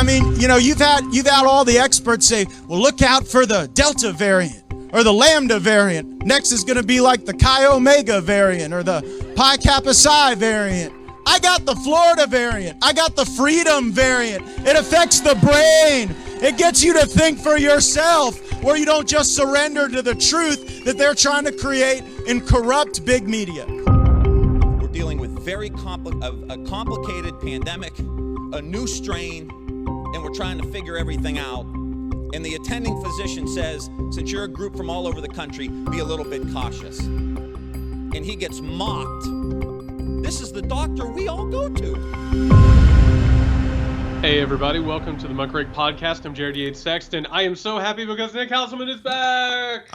mean, you've had all the experts say, well, look out for the Delta variant or the Lambda variant. Next is going to be like the Chi Omega variant or the Pi Kappa Psi variant. I got the Florida variant. I got the Freedom variant. It affects the brain. It gets you to think for yourself, where you don't just surrender to the truth that they're trying to create and corrupt big media. We're dealing with a complicated pandemic, a new strain, and we're trying to figure everything out. And the attending physician says, since you're a group from all over the country, be a little bit cautious. And he gets mocked. This is the doctor we all go to. Hey everybody, welcome to the Muckrake Podcast. I'm Jared Yates Sexton. I am so happy because Nick Hauselman is back!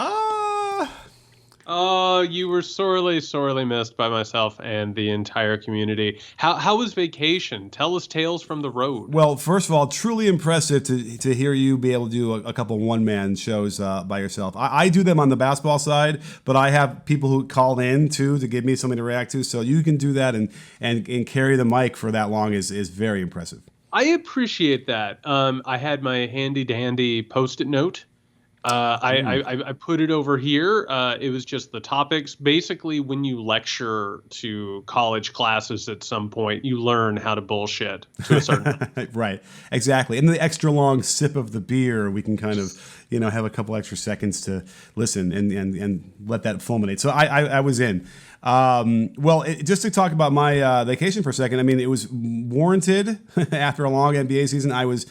Oh, you were sorely missed by myself and the entire community. How was vacation? Tell us tales from the road. Well, first of all, truly impressive to hear you be able to do a couple one-man shows by yourself. I do them on the basketball side, but I have people who call in too to give me something to react to. So you can do that and carry the mic for that long is very impressive. I appreciate that. I had my handy-dandy Post-it note. I put it over here. It was just the topics. Basically, when you lecture to college classes at some point, you learn how to bullshit to a certain Right, exactly. And the extra long sip of the beer, we can kind of, have a couple extra seconds to listen and let that fulminate. So I was in. Just to talk about my vacation for a second, I mean, it was warranted after a long NBA season. I was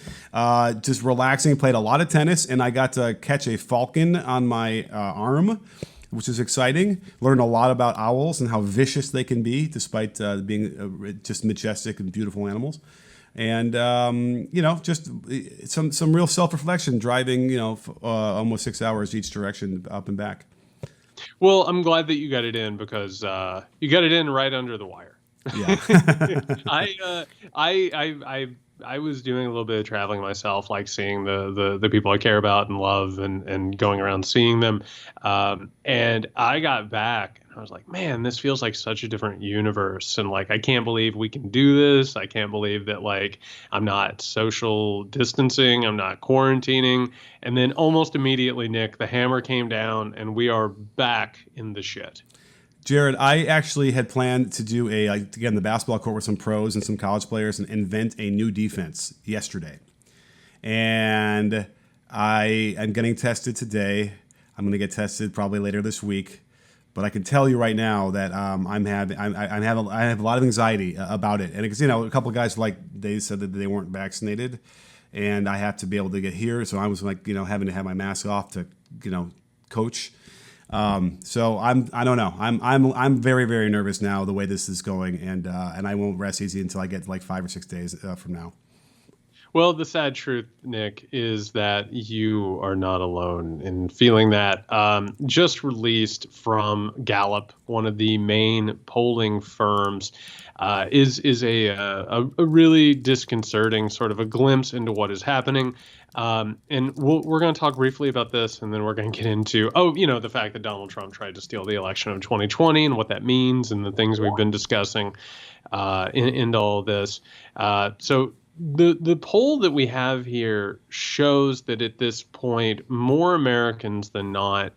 just relaxing, played a lot of tennis, and I got to catch a falcon on my arm, which is exciting. Learned a lot about owls and how vicious they can be, despite being just majestic and beautiful animals. And, just some real self-reflection driving, almost 6 hours each direction up and back. Well, I'm glad that you got it in because you got it in right under the wire. Yeah. I was doing a little bit of traveling myself, like seeing the people I care about and love and going around seeing them. And I got back and I was like, man, this feels like such a different universe. And like, I can't believe we can do this. I can't believe that like I'm not social distancing. I'm not quarantining. And then almost immediately, Nick, the hammer came down and we are back in the shit. Jared, I actually had planned to do again, the basketball court with some pros and some college players and invent a new defense yesterday. And I am getting tested today. I'm going to get tested probably later this week. But I can tell you right now that I have a lot of anxiety about it. And because, a couple of guys, they said that they weren't vaccinated. And I have to be able to get here. So I was having to have my mask off to, coach. So I don't know. I'm very, very nervous now the way this is going, and I won't rest easy until I get 5 or 6 days from now. Well, the sad truth, Nick, is that you are not alone in feeling that. Just released from Gallup, one of the main polling firms, is a really disconcerting sort of a glimpse into what is happening. And we're going to talk briefly about this, and then we're going to get into, the fact that Donald Trump tried to steal the election of 2020 and what that means and the things we've been discussing into all this. So the poll that we have here shows that at this point, more Americans than not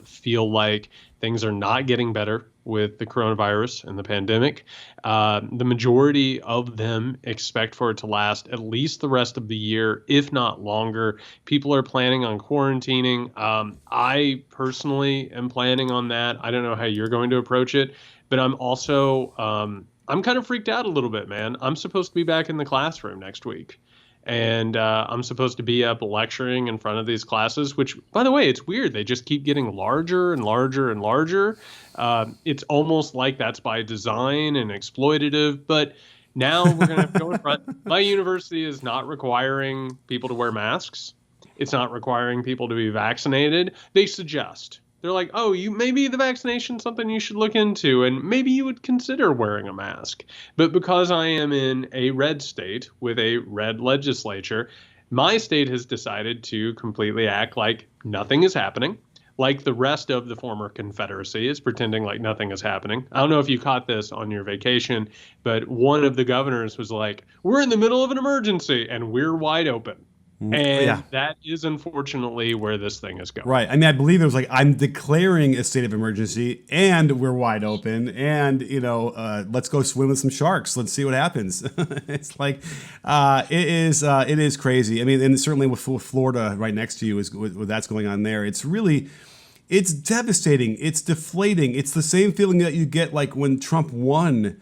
feel like things are not getting better with the coronavirus and the pandemic. The majority of them expect for it to last at least the rest of the year, if not longer. People are planning on quarantining. I personally am planning on that. I don't know how you're going to approach it, but I'm also I'm kind of freaked out a little bit, man. I'm supposed to be back in the classroom next week. And I'm supposed to be up lecturing in front of these classes, which, by the way, it's weird. They just keep getting larger and larger and larger. It's almost like that's by design and exploitative. But now we're going to have to go in front. My university is not requiring people to wear masks. It's not requiring people to be vaccinated. They suggest. They're like, oh, maybe the vaccination's something you should look into, and maybe you would consider wearing a mask. But because I am in a red state with a red legislature, my state has decided to completely act like nothing is happening, like the rest of the former Confederacy, is pretending like nothing is happening. I don't know if you caught this on your vacation, but one of the governors was like, we're in the middle of an emergency and we're wide open. And that is unfortunately where this thing is going. Right. I mean, I believe it was like, I'm declaring a state of emergency and we're wide open and, let's go swim with some sharks. Let's see what happens. It's like, it is crazy. I mean, and certainly with Florida right next to you is what that's going on there. It's devastating. It's deflating. It's the same feeling that you get like when Trump won,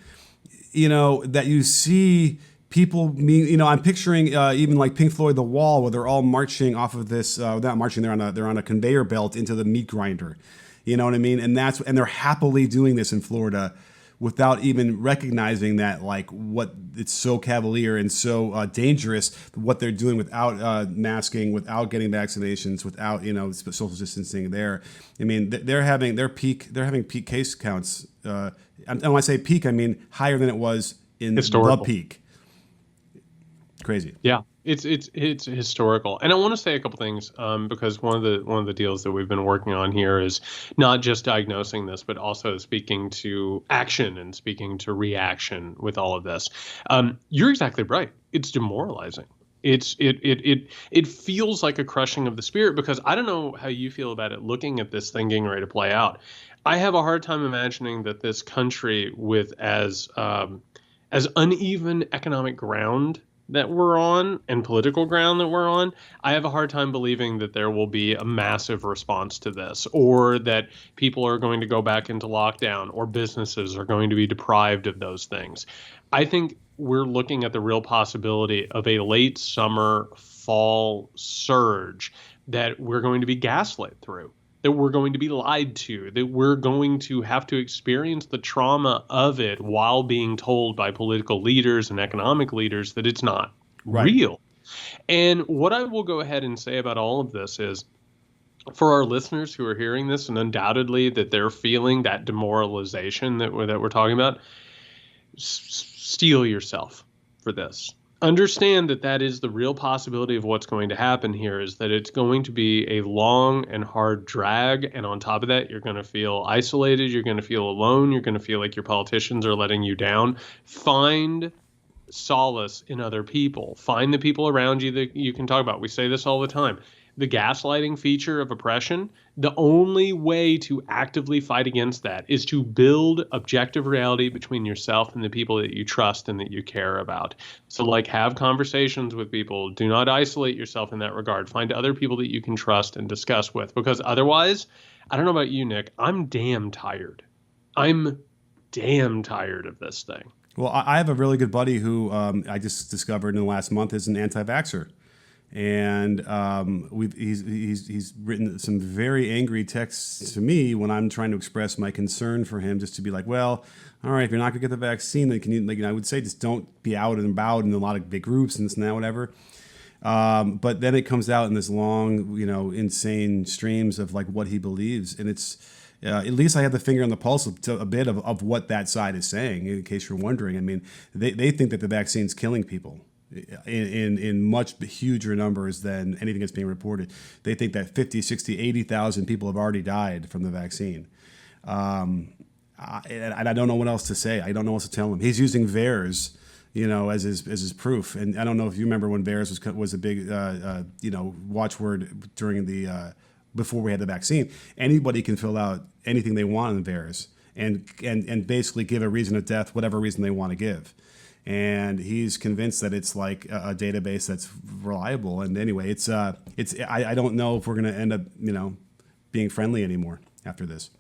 that you see people, I'm picturing even like Pink Floyd, The Wall, where they're all marching off of this. They're not marching; they're on a conveyor belt into the meat grinder. You know what I mean? And they're happily doing this in Florida, without even recognizing that what it's so cavalier and so dangerous what they're doing without masking, without getting vaccinations, without social distancing. There, I mean, they're having peak case counts. And when I say peak, I mean higher than it was in the peak. Crazy. Yeah, it's historical. And I want to say a couple things because one of the deals that we've been working on here is not just diagnosing this, but also speaking to action and speaking to reaction with all of this. You're exactly right. It's demoralizing. It feels like a crushing of the spirit, because I don't know how you feel about it looking at this thing getting ready to play out. I have a hard time imagining that this country, with as uneven economic ground that we're on and political ground that we're on, I have a hard time believing that there will be a massive response to this, or that people are going to go back into lockdown, or businesses are going to be deprived of those things. I think we're looking at the real possibility of a late summer, fall surge that we're going to be gaslit through, that we're going to be lied to, that we're going to have to experience the trauma of it while being told by political leaders and economic leaders that it's not real. And what I will go ahead and say about all of this is, for our listeners who are hearing this, and undoubtedly that they're feeling that demoralization that we're talking about, steel yourself for this. Understand that is the real possibility of what's going to happen here, is that it's going to be a long and hard drag. And on top of that, you're going to feel isolated. You're going to feel alone. You're going to feel like your politicians are letting you down. Find solace in other people. Find the people around you that you can talk about. We say this all the time. The gaslighting feature of oppression, the only way to actively fight against that is to build objective reality between yourself and the people that you trust and that you care about. So have conversations with people. Do not isolate yourself in that regard. Find other people that you can trust and discuss with, because otherwise, I don't know about you, Nick, I'm damn tired. I'm damn tired of this thing. Well, I have a really good buddy who I just discovered in the last month is an anti-vaxxer. And he's written some very angry texts to me when I'm trying to express my concern for him, just to be like, well, all right, if you're not going to get the vaccine, then can you, I would say just don't be out and about in a lot of big groups and this and that, whatever. But then it comes out in this long, insane streams of what he believes. And it's, at least I have the finger on the pulse a bit of what that side is saying, in case you're wondering. I mean, they think that the vaccine's killing people in much huger numbers than anything that's being reported. They think that 50, 60, 80,000 people have already died from the vaccine. And I don't know what else to say. I don't know what to tell him. He's using VAERS, as his proof. And I don't know if you remember when VAERS was a big, watchword during the, before we had the vaccine. Anybody can fill out anything they want in VAERS and basically give a reason of death, whatever reason they want to give. And he's convinced that it's like a database that's reliable. And anyway, I don't know if we're going to end up, being friendly anymore after this.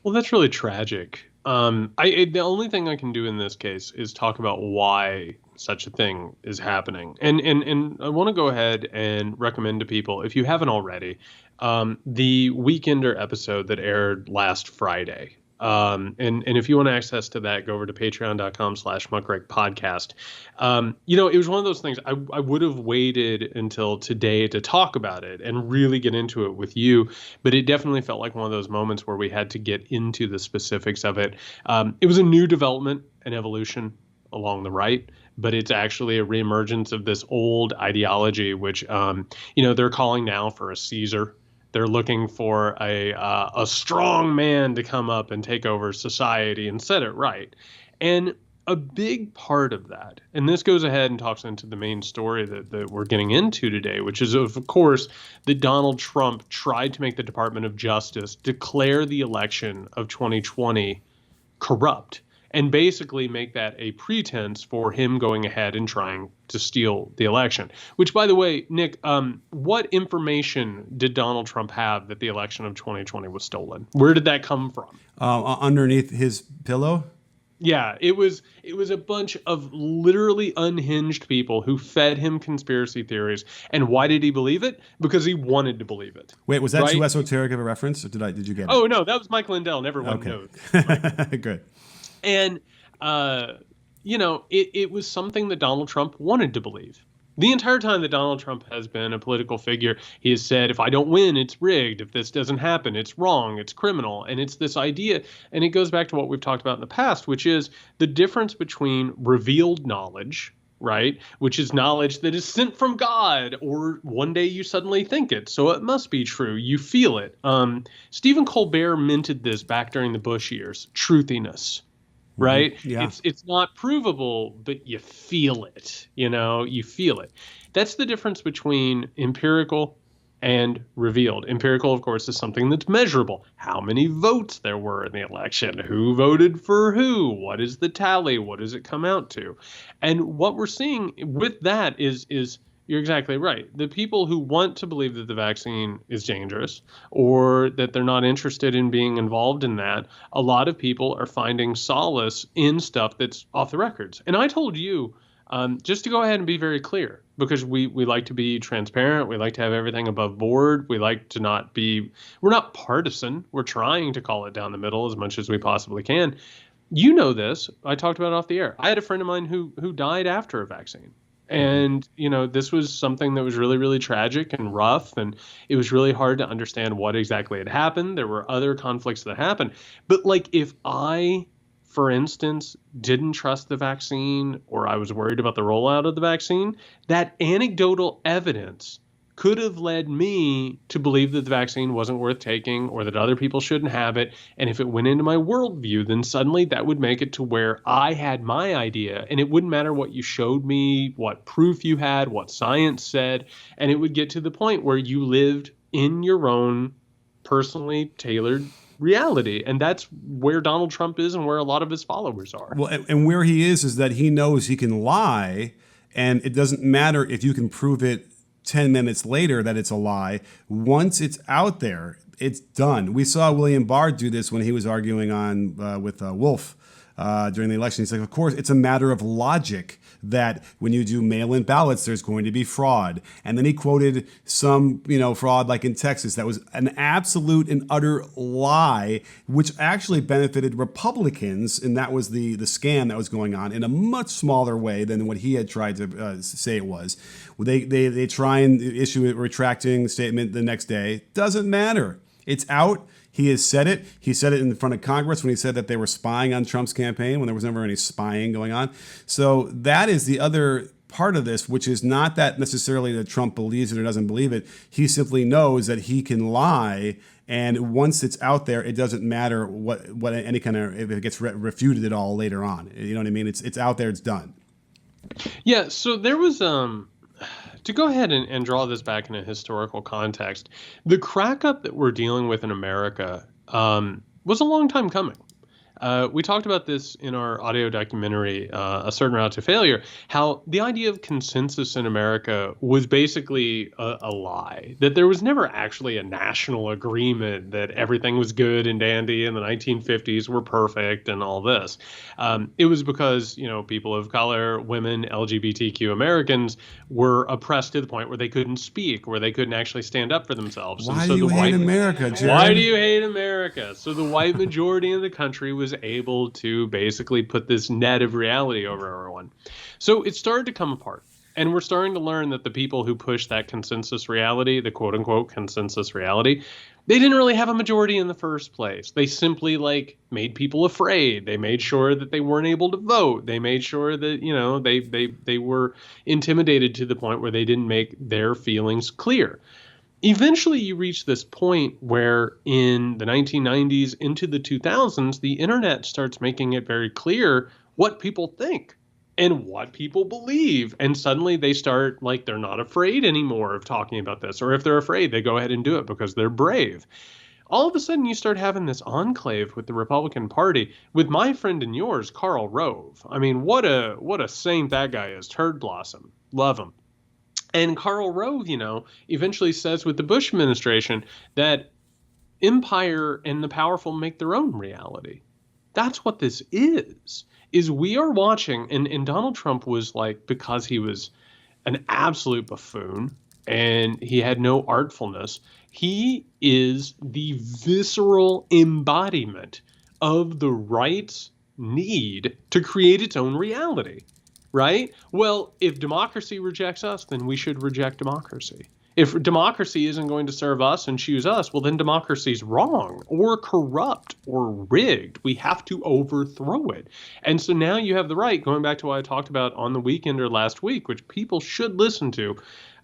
Well, that's really tragic. The only thing I can do in this case is talk about why such a thing is happening. And I want to go ahead and recommend to people, if you haven't already, the Weekender episode that aired last Friday. And if you want access to that, go over to patreon.com/muckrakepodcast. It was one of those things I would have waited until today to talk about it and really get into it with you. But it definitely felt like one of those moments where we had to get into the specifics of it. It was a new development and evolution along the right, but it's actually a reemergence of this old ideology, which, they're calling now for a Caesar. They're looking for a strong man to come up and take over society and set it right. And a big part of that, and this goes ahead and talks into the main story that we're getting into today, which is, of course, that Donald Trump tried to make the Department of Justice declare the election of 2020 corrupt and basically make that a pretense for him going ahead and trying to steal the election. Which, by the way, Nick, what information did Donald Trump have that the election of 2020 was stolen? Where did that come from? Underneath his pillow? Yeah, it was a bunch of literally unhinged people who fed him conspiracy theories. And why did he believe it? Because he wanted to believe it. Wait, was that too esoteric of a reference, or did you get it? Oh no, that was Mike Lindell. Everyone knows. Good. And it was something that Donald Trump wanted to believe. The entire time that Donald Trump has been a political figure, he has said, if I don't win, it's rigged. If this doesn't happen, it's wrong. It's criminal. And it's this idea. And it goes back to what we've talked about in the past, which is the difference between revealed knowledge, right, which is knowledge that is sent from God, or one day you suddenly think it, so it must be true. You feel it. Stephen Colbert minted this back during the Bush years, truthiness. Right? Yeah. It's not provable, but you feel it. You feel it. That's the difference between empirical and revealed. Empirical, of course, is something that's measurable. How many votes there were in the election? Who voted for who? What is the tally? What does it come out to? And what we're seeing with that is you're exactly right. The people who want to believe that the vaccine is dangerous or that they're not interested in being involved in that, a lot of people are finding solace in stuff that's off the records. And I told you, just to go ahead and be very clear, because we like to be transparent. We like to have everything above board. We like to we're not partisan. We're trying to call it down the middle as much as we possibly can. You know this. I talked about it off the air. I had a friend of mine who died after a vaccine. And, this was something that was really, really tragic and rough. And it was really hard to understand what exactly had happened. There were other conflicts that happened. But if I, for instance, didn't trust the vaccine, or I was worried about the rollout of the vaccine, that anecdotal evidence could have led me to believe that the vaccine wasn't worth taking, or that other people shouldn't have it. And if it went into my worldview, then suddenly that would make it to where I had my idea, and it wouldn't matter what you showed me, what proof you had, what science said. And it would get to the point where you lived in your own personally tailored reality. And that's where Donald Trump is and where a lot of his followers are. Well, and where he is that he knows he can lie, and it doesn't matter if you can prove it 10 minutes later that it's a lie. Once it's out there, it's done. We saw William Barr do this when he was arguing with Wolf during the election. He's like, of course, it's a matter of logic that when you do mail-in ballots, there's going to be fraud. And then he quoted some, fraud like in Texas. That was an absolute and utter lie, which actually benefited Republicans. And that was the scam that was going on in a much smaller way than what he had tried to say it was. They try and issue a retracting statement the next day. Doesn't matter. It's out. He has said it. He said it in front of Congress when he said that they were spying on Trump's campaign when there was never any spying going on. So that is the other part of this, which is not that necessarily that Trump believes it or doesn't believe it. He simply knows that he can lie. And once it's out there, it doesn't matter what any kind of, if it gets refuted at all later on. You know what I mean? It's out there. It's done. Yeah. So there was, to go ahead and draw this back in a historical context, the crack up that we're dealing with in America was a long time coming. We talked about this in our audio documentary, A Certain Route to Failure, how the idea of consensus in America was basically a lie, that there was never actually a national agreement that everything was good and dandy and the 1950s were perfect and all this. It was because, people of color, women, LGBTQ Americans were oppressed to the point where they couldn't speak, where they couldn't actually stand up for themselves. Why do you hate America, Jared? Why do you hate America? So the white majority of the country was able to basically put this net of reality over everyone. So it started to come apart. And we're starting to learn that the people who push that consensus reality, the quote unquote consensus reality, they didn't really have a majority in the first place. They simply made people afraid. They made sure that they weren't able to vote. They made sure that, they were intimidated to the point where they didn't make their feelings clear. eventually you reach this point where in the 1990s into the 2000s, the internet starts making it very clear what people think and what people believe. And suddenly they start, like, they're not afraid anymore of talking about this. Or if they're afraid, they go ahead and do it because they're brave. All of a sudden you start having this enclave with the Republican Party, with my friend and yours, Karl Rove. I mean, what a saint that guy is. Turd blossom. Love him. And Karl Rove, eventually says with the Bush administration that empire and the powerful make their own reality. That's what this is we are watching, and Donald Trump was like, because he was an absolute buffoon and he had no artfulness, he is the visceral embodiment of the right's need to create its own reality. Right? Well, if democracy rejects us, then we should reject democracy. If democracy isn't going to serve us and choose us, well, then democracy's wrong or corrupt or rigged. We have to overthrow it. And so now you have the right, going back to what I talked about on the weekend or last week, which people should listen to.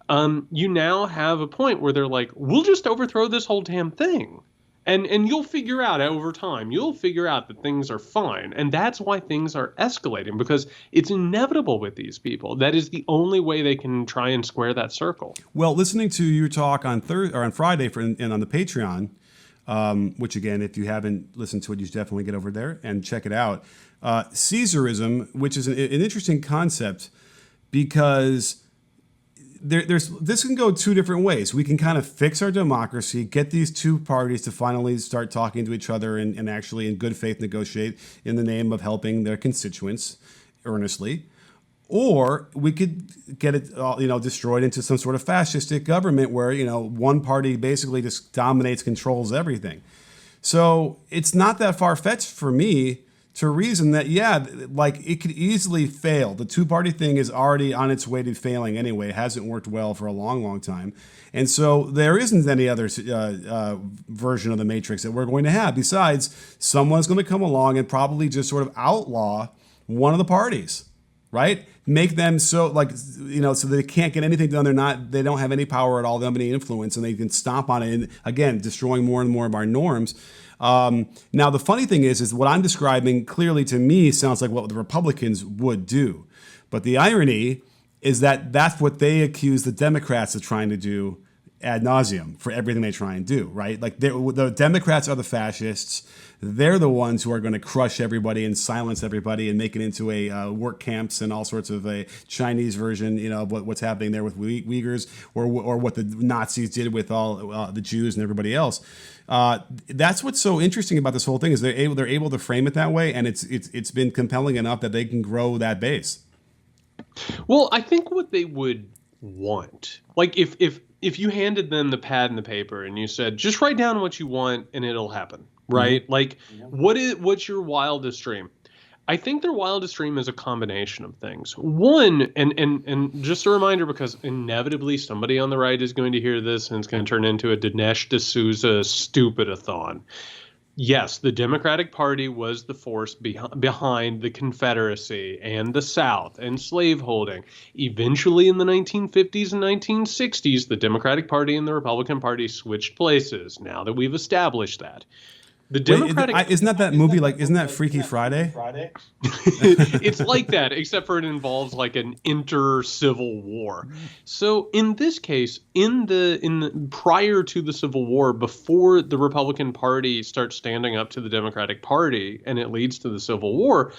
You now have a point where they're like, we'll just overthrow this whole damn thing. And you'll figure out over time, you'll figure out that things are fine. And that's why things are escalating, because it's inevitable with these people. That is the only way they can try and square that circle. Well, listening to your talk on Thursday or on Friday and on the Patreon, which again, if you haven't listened to it, you should definitely get over there and check it out. Caesarism, which is an interesting concept, because this can go two different ways. We can kind of fix our democracy, get these two parties to finally start talking to each other and actually in good faith negotiate in the name of helping their constituents earnestly. Or we could get it destroyed into some sort of fascistic government where, one party basically just dominates, controls everything. So it's not that far-fetched for me to reason that, it could easily fail. The two-party thing is already on its way to failing anyway. It hasn't worked well for a long, long time. And so there isn't any other version of the Matrix that we're going to have. Besides, someone's going to come along and probably just sort of outlaw one of the parties, right? Make them so they can't get anything done. They don't have any power at all. They don't have any influence, and they can stomp on it. And again, destroying more and more of our norms. Now, the funny thing is what I'm describing clearly to me sounds like what the Republicans would do. But the irony is that that's what they accuse the Democrats of trying to do ad nauseum for everything they try and do, right? Like the Democrats are the fascists. They're the ones who are going to crush everybody and silence everybody and make it into a work camps and all sorts of a Chinese version, of what's happening there with Uyghurs or what the Nazis did with all the Jews and everybody else. That's what's so interesting about this whole thing is they're able to frame it that way, and it's been compelling enough that they can grow that base. Well, I think what they would want, like if you handed them the pad and the paper and you said, just write down what you want and it'll happen, right? Mm-hmm. Like, what's your wildest dream? I think their wildest dream is a combination of things. One, and just a reminder, because inevitably somebody on the right is going to hear this and it's going to turn into a Dinesh D'Souza stupid-a-thon. Yes, the Democratic Party was the force behind the Confederacy and the South and slaveholding. Eventually, in the 1950s and 1960s, the Democratic Party and the Republican Party switched places, now that we've established that. The Democratic isn't that movie like isn't that Freaky Friday? It's like that, except for it involves like an inter-Civil War. So in this case, in the prior to the Civil War, before the Republican Party starts standing up to the Democratic Party and it leads to the Civil War,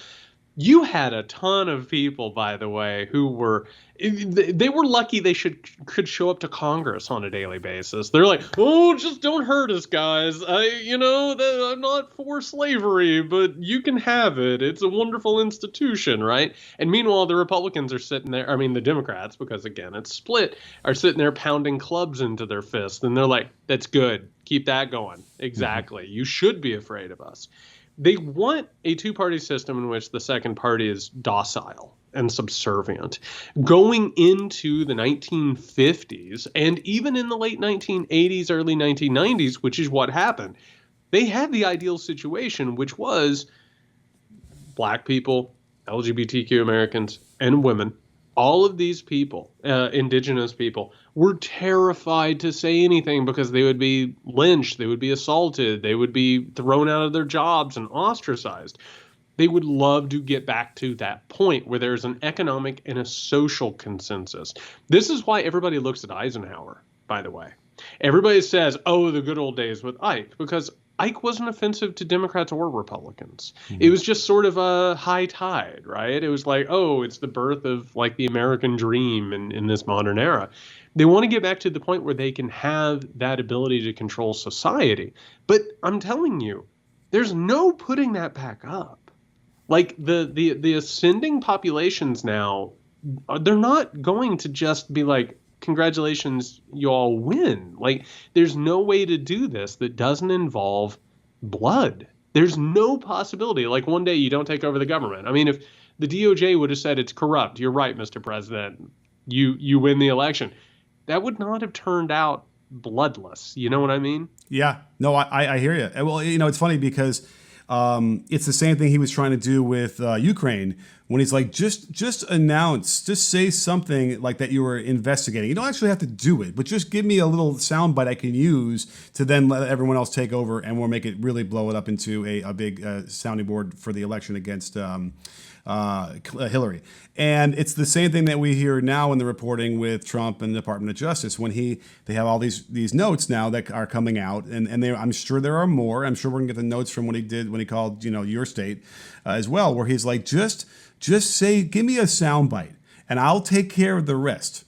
you had a ton of people, by the way, who were lucky they could show up to Congress on a daily basis. They're like, oh, just don't hurt us, guys. I'm not for slavery, but you can have it. It's a wonderful institution, right? And meanwhile, the Republicans are sitting there. I mean, the Democrats, because again, it's split, are sitting there pounding clubs into their fists. And they're like, that's good. Keep that going. Exactly. Mm-hmm. You should be afraid of us. They want a two-party system in which the second party is docile and subservient. Going into the 1950s and even in the late 1980s, early 1990s, which is what happened, they had the ideal situation, which was black people, LGBTQ Americans, and women all of these people, indigenous people, were terrified to say anything because they would be lynched, they would be assaulted, they would be thrown out of their jobs and ostracized. They would love to get back to that point where there's an economic and a social consensus. This is why everybody looks at Eisenhower, by the way. Everybody says, oh, the good old days with Ike, because Ike wasn't offensive to Democrats or Republicans. Mm-hmm. It was just sort of a high tide, right? It was like, oh, it's the birth of like the American dream in this modern era. They want to get back to the point where they can have that ability to control society. But I'm telling you, there's no putting that back up. Like the ascending populations now, they're not going to just be like, congratulations, you all win. Like, there's no way to do this that doesn't involve blood. There's no possibility. Like, one day you don't take over the government. I mean, if the DOJ would have said it's corrupt, you're right, Mr. President, you win the election, that would not have turned out bloodless. You know what I mean? Yeah. No, I hear you. Well, you know, it's funny because it's the same thing he was trying to do with Ukraine when he's like, just announce, just say something like that you were investigating. You don't actually have to do it, but just give me a little soundbite I can use to then let everyone else take over, and we'll make it really blow it up into a big sounding board for the election against Hillary. And it's the same thing that we hear now in the reporting with Trump and the Department of Justice when they have all these notes now that are coming out, and I'm sure there are more. I'm sure we're gonna get the notes from what he did when he called your state as well, where he's like, just say, give me a soundbite and I'll take care of the rest.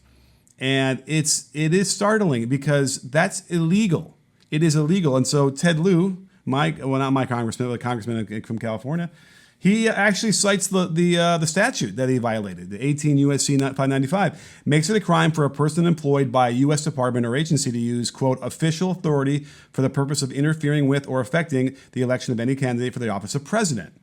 And it is startling because that's illegal. It is illegal. And so Ted Lieu, not my congressman, but a congressman from California, he actually cites the statute that he violated, the 18 U.S.C. 595, makes it a crime for a person employed by a U.S. department or agency to use, quote, official authority for the purpose of interfering with or affecting the election of any candidate for the office of president.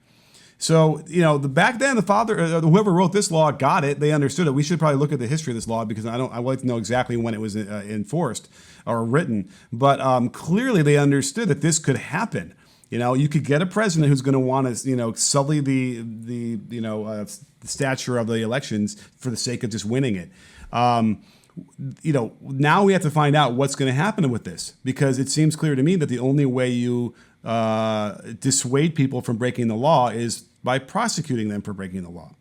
So, back then, the father, whoever wrote this law got it. They understood it. We should probably look at the history of this law because I would like to know exactly when it was enforced or written. But clearly they understood that this could happen. You could get a president who's going to want to, sully the stature of the elections for the sake of just winning it. Now we have to find out what's going to happen with this, because it seems clear to me that the only way you dissuade people from breaking the law is by prosecuting them for breaking the law.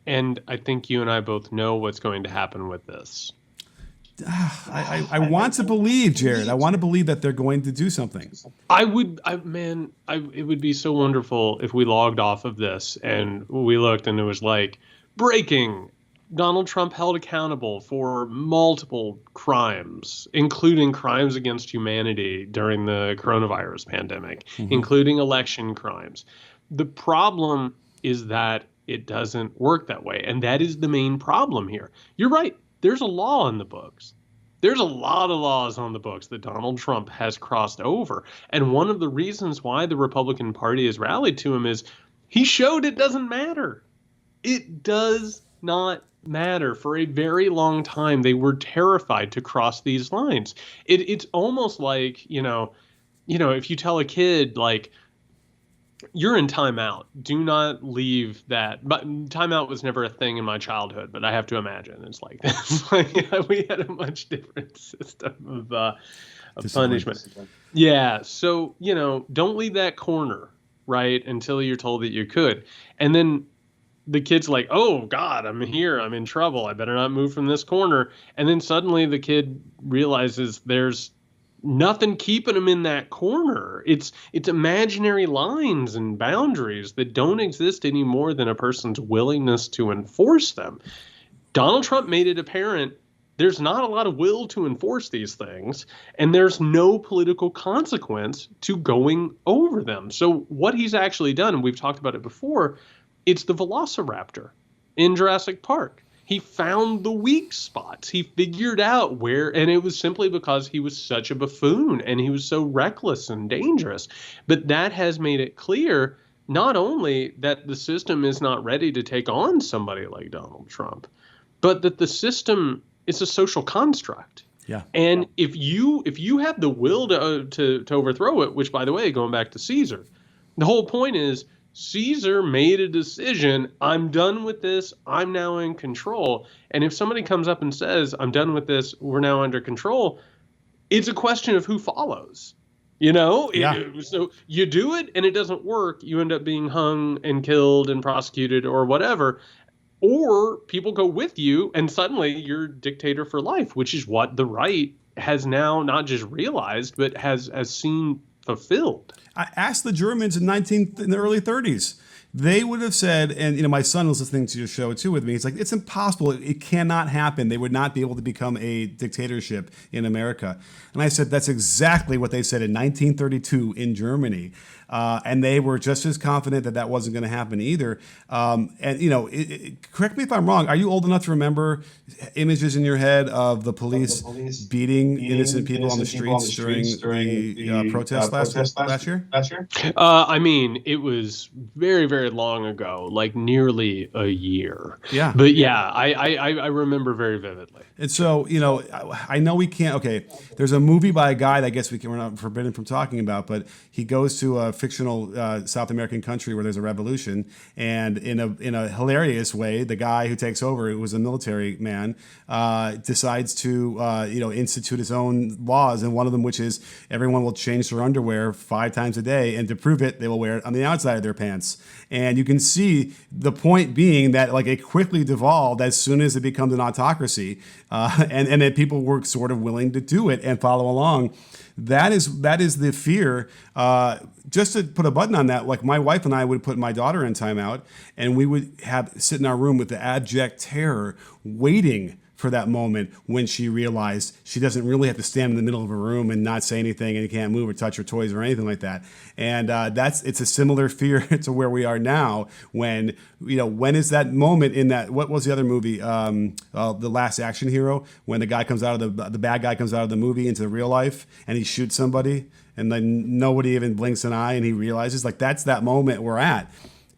And I think you and I both know what's going to happen with this. I want to believe, Jared. I want to believe that they're going to do something. It would be so wonderful if we logged off of this and we looked and it was like, breaking, Donald Trump held accountable for multiple crimes, including crimes against humanity during the coronavirus pandemic, including election crimes. The problem is that it doesn't work that way. And that is the main problem here. You're right. There's a law on the books. There's a lot of laws on the books that Donald Trump has crossed over. And one of the reasons why the Republican Party has rallied to him is he showed it doesn't matter. It does not matter. For a very long time, they were terrified to cross these lines. It's almost like, if you tell a kid, like, you're in timeout, do not leave that. But timeout was never a thing in my childhood, but I have to imagine it's like this. We had a much different system of punishment. Yeah. So, don't leave that corner, right, until you're told that you could. And then the kid's like, oh, God, I'm here. I'm in trouble. I better not move from this corner. And then suddenly the kid realizes there's nothing keeping him in that corner. It's imaginary lines and boundaries that don't exist any more than a person's willingness to enforce them. Donald Trump made it apparent there's not a lot of will to enforce these things, and there's no political consequence to going over them. So what he's actually done, and we've talked about it before, it's the Velociraptor in Jurassic Park. He found the weak spots. He figured out where, and it was simply because he was such a buffoon and he was so reckless and dangerous. But that has made it clear not only that the system is not ready to take on somebody like Donald Trump, but that the system is a social construct. Yeah. And if you have the will to overthrow it, which, by the way, going back to Caesar, the whole point is Caesar made a decision. I'm done with this. I'm now in control. And if somebody comes up and says, I'm done with this, we're now under control, it's a question of who follows. So you do it and it doesn't work. You end up being hung and killed and prosecuted or whatever. Or people go with you and suddenly you're dictator for life, which is what the right has now not just realized, but has seen fulfilled. I asked the Germans in the early 30s. They would have said, and my son was listening to your show too with me. He's like, it's impossible. It cannot happen. They would not be able to become a dictatorship in America. And I said, that's exactly what they said in 1932 in Germany. And they were just as confident that that wasn't going to happen either. Correct me if I'm wrong. Are you old enough to remember images in your head of the police beating innocent people on the streets during the protest last year? I mean, it was very, very long ago, like nearly a year. Yeah. But yeah, I remember very vividly. And so, I know we can't. Okay, there's a movie by a guy that I guess we're not forbidden from talking about, but he goes to a fictional South American country where there's a revolution, and in a hilarious way, the guy who takes over, who was a military man, decides to institute his own laws, and one of them, which is everyone will change their underwear 5 times a day, and to prove it, they will wear it on the outside of their pants. And you can see the point being that it quickly devolved as soon as it becomes an autocracy, and then people were sort of willing to do it and follow along. That is the fear. Just to put a button on that, like my wife and I would put my daughter in timeout, and we would sit in our room with the abject terror, waiting for that moment when she realized she doesn't really have to stand in the middle of a room and not say anything, and you can't move or touch her toys or anything like that. And it's a similar fear to where we are now. When is that moment in that? What was the other movie? The Last Action Hero, when the guy comes out of the bad guy comes out of the movie into real life and he shoots somebody, and then nobody even blinks an eye, and he realizes that's that moment we're at.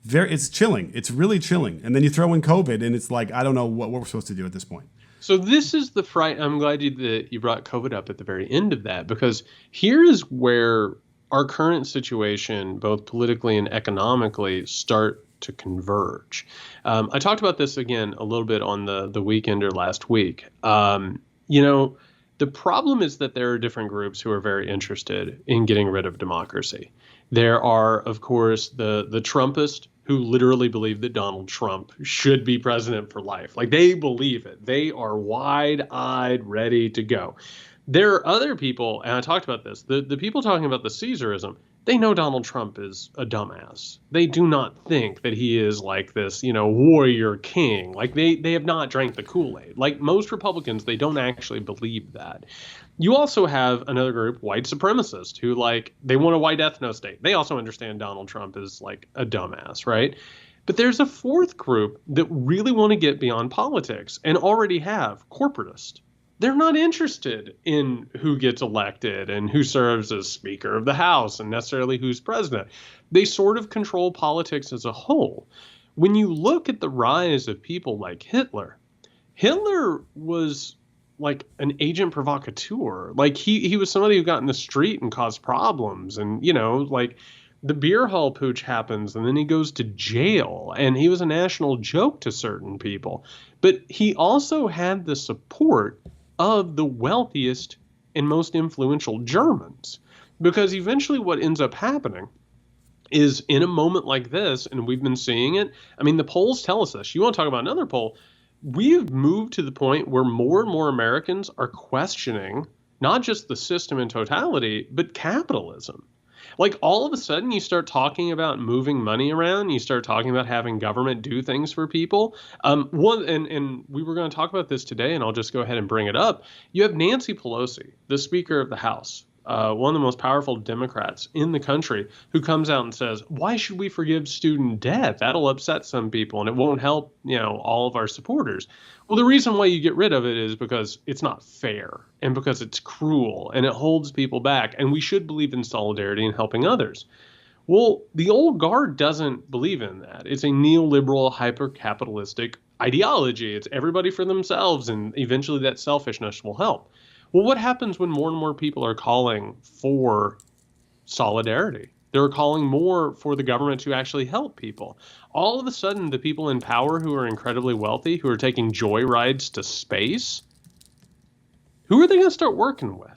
It's chilling. It's really chilling. And then you throw in COVID, and it's like I don't know what we're supposed to do at this point. So this is the fright. I'm glad you brought COVID up at the very end of that, because here is where our current situation, both politically and economically, start to converge. I talked about this again a little bit on the Weekender last week. The problem is that there are different groups who are very interested in getting rid of democracy. There are, of course, the Trumpists who literally believe that Donald Trump should be president for life. They believe it. They are wide-eyed, ready to go. There are other people, and I talked about this, the people talking about the Caesarism, they know Donald Trump is a dumbass. They do not think that he is this, warrior king. They have not drank the Kool-Aid. Like most Republicans, they don't actually believe that. You also have another group, white supremacists, who they want a white ethno-state. They also understand Donald Trump is a dumbass, right? But there's a fourth group that really want to get beyond politics and already have corporatists. They're not interested in who gets elected and who serves as Speaker of the House and necessarily who's president. They sort of control politics as a whole. When you look at the rise of people like Hitler was an agent provocateur. He was somebody who got in the street and caused problems. And, the beer hall pooch happens and then he goes to jail, and he was a national joke to certain people. But he also had the support of the wealthiest and most influential Germans, because eventually what ends up happening is in a moment like this, and we've been seeing it. I mean, the polls tell us this. You want to talk about another poll? We've moved to the point where more and more Americans are questioning not just the system in totality, but capitalism. All of a sudden, you start talking about moving money around. You start talking about having government do things for people. And we were going to talk about this today, and I'll just go ahead and bring it up. You have Nancy Pelosi, the Speaker of the House, one of the most powerful Democrats in the country, who comes out and says, why should we forgive student debt? That'll upset some people and it won't help, all of our supporters. Well, the reason why you get rid of it is because it's not fair and because it's cruel and it holds people back. And we should believe in solidarity and helping others. Well, the old guard doesn't believe in that. It's a neoliberal, hyper-capitalistic ideology. It's everybody for themselves, and eventually that selfishness will help. Well, what happens when more and more people are calling for solidarity They're calling more for the government to actually help people. All of a sudden, the people in power who are incredibly wealthy, who are taking joy rides to space, who are they going to start working with?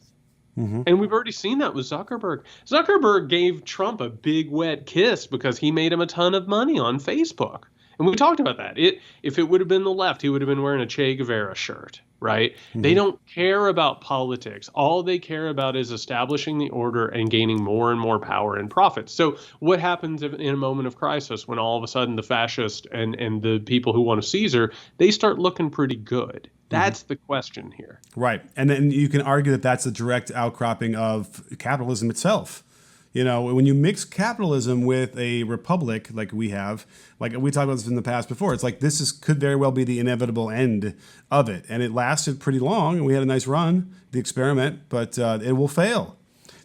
And we've already seen that with Zuckerberg. Zuckerberg gave Trump a big wet kiss because he made him a ton of money on Facebook. And we talked about that. If it would have been the left, he would have been wearing a Che Guevara shirt, right? They don't care about politics. All they care about is establishing the order and gaining more and more power and profits. So what happens in a moment of crisis when all of a sudden the fascists and the people who want a Caesar, they start looking pretty good? That's the question here. Right. And then you can argue that that's a direct outcropping of capitalism itself. You know, when you mix capitalism with a republic like we have, like we talked about this in the past before, it's like could very well be the inevitable end of it. And it lasted pretty long, and we had a nice run, the experiment, but it will fail.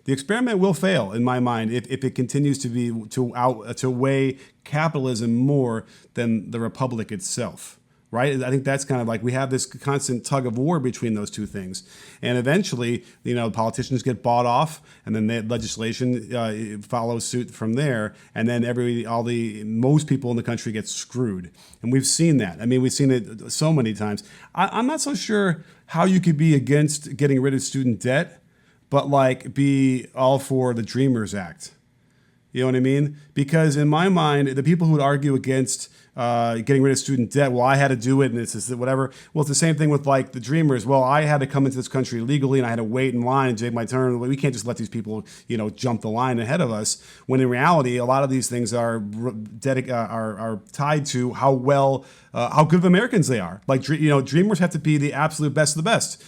The experiment will fail, in my mind, if it continues to weigh capitalism more than the republic itself. Right? I think that's kind of like we have this constant tug of war between those two things. And eventually, you know, politicians get bought off, and then the legislation follows suit from there. And then most people in the country get screwed. And we've seen that. I mean, we've seen it so many times. I'm not so sure how you could be against getting rid of student debt, but like be all for the Dreamers Act. You know what I mean? Because in my mind, the people who would argue against getting rid of student debt, well, I had to do it, and it's whatever. Well, it's the same thing with like the Dreamers. Well, I had to come into this country legally, and I had to wait in line and take my turn. We can't just let these people, you know, jump the line ahead of us. When in reality, a lot of these things are tied to how good of Americans they are. Like, you know, Dreamers have to be the absolute best of the best.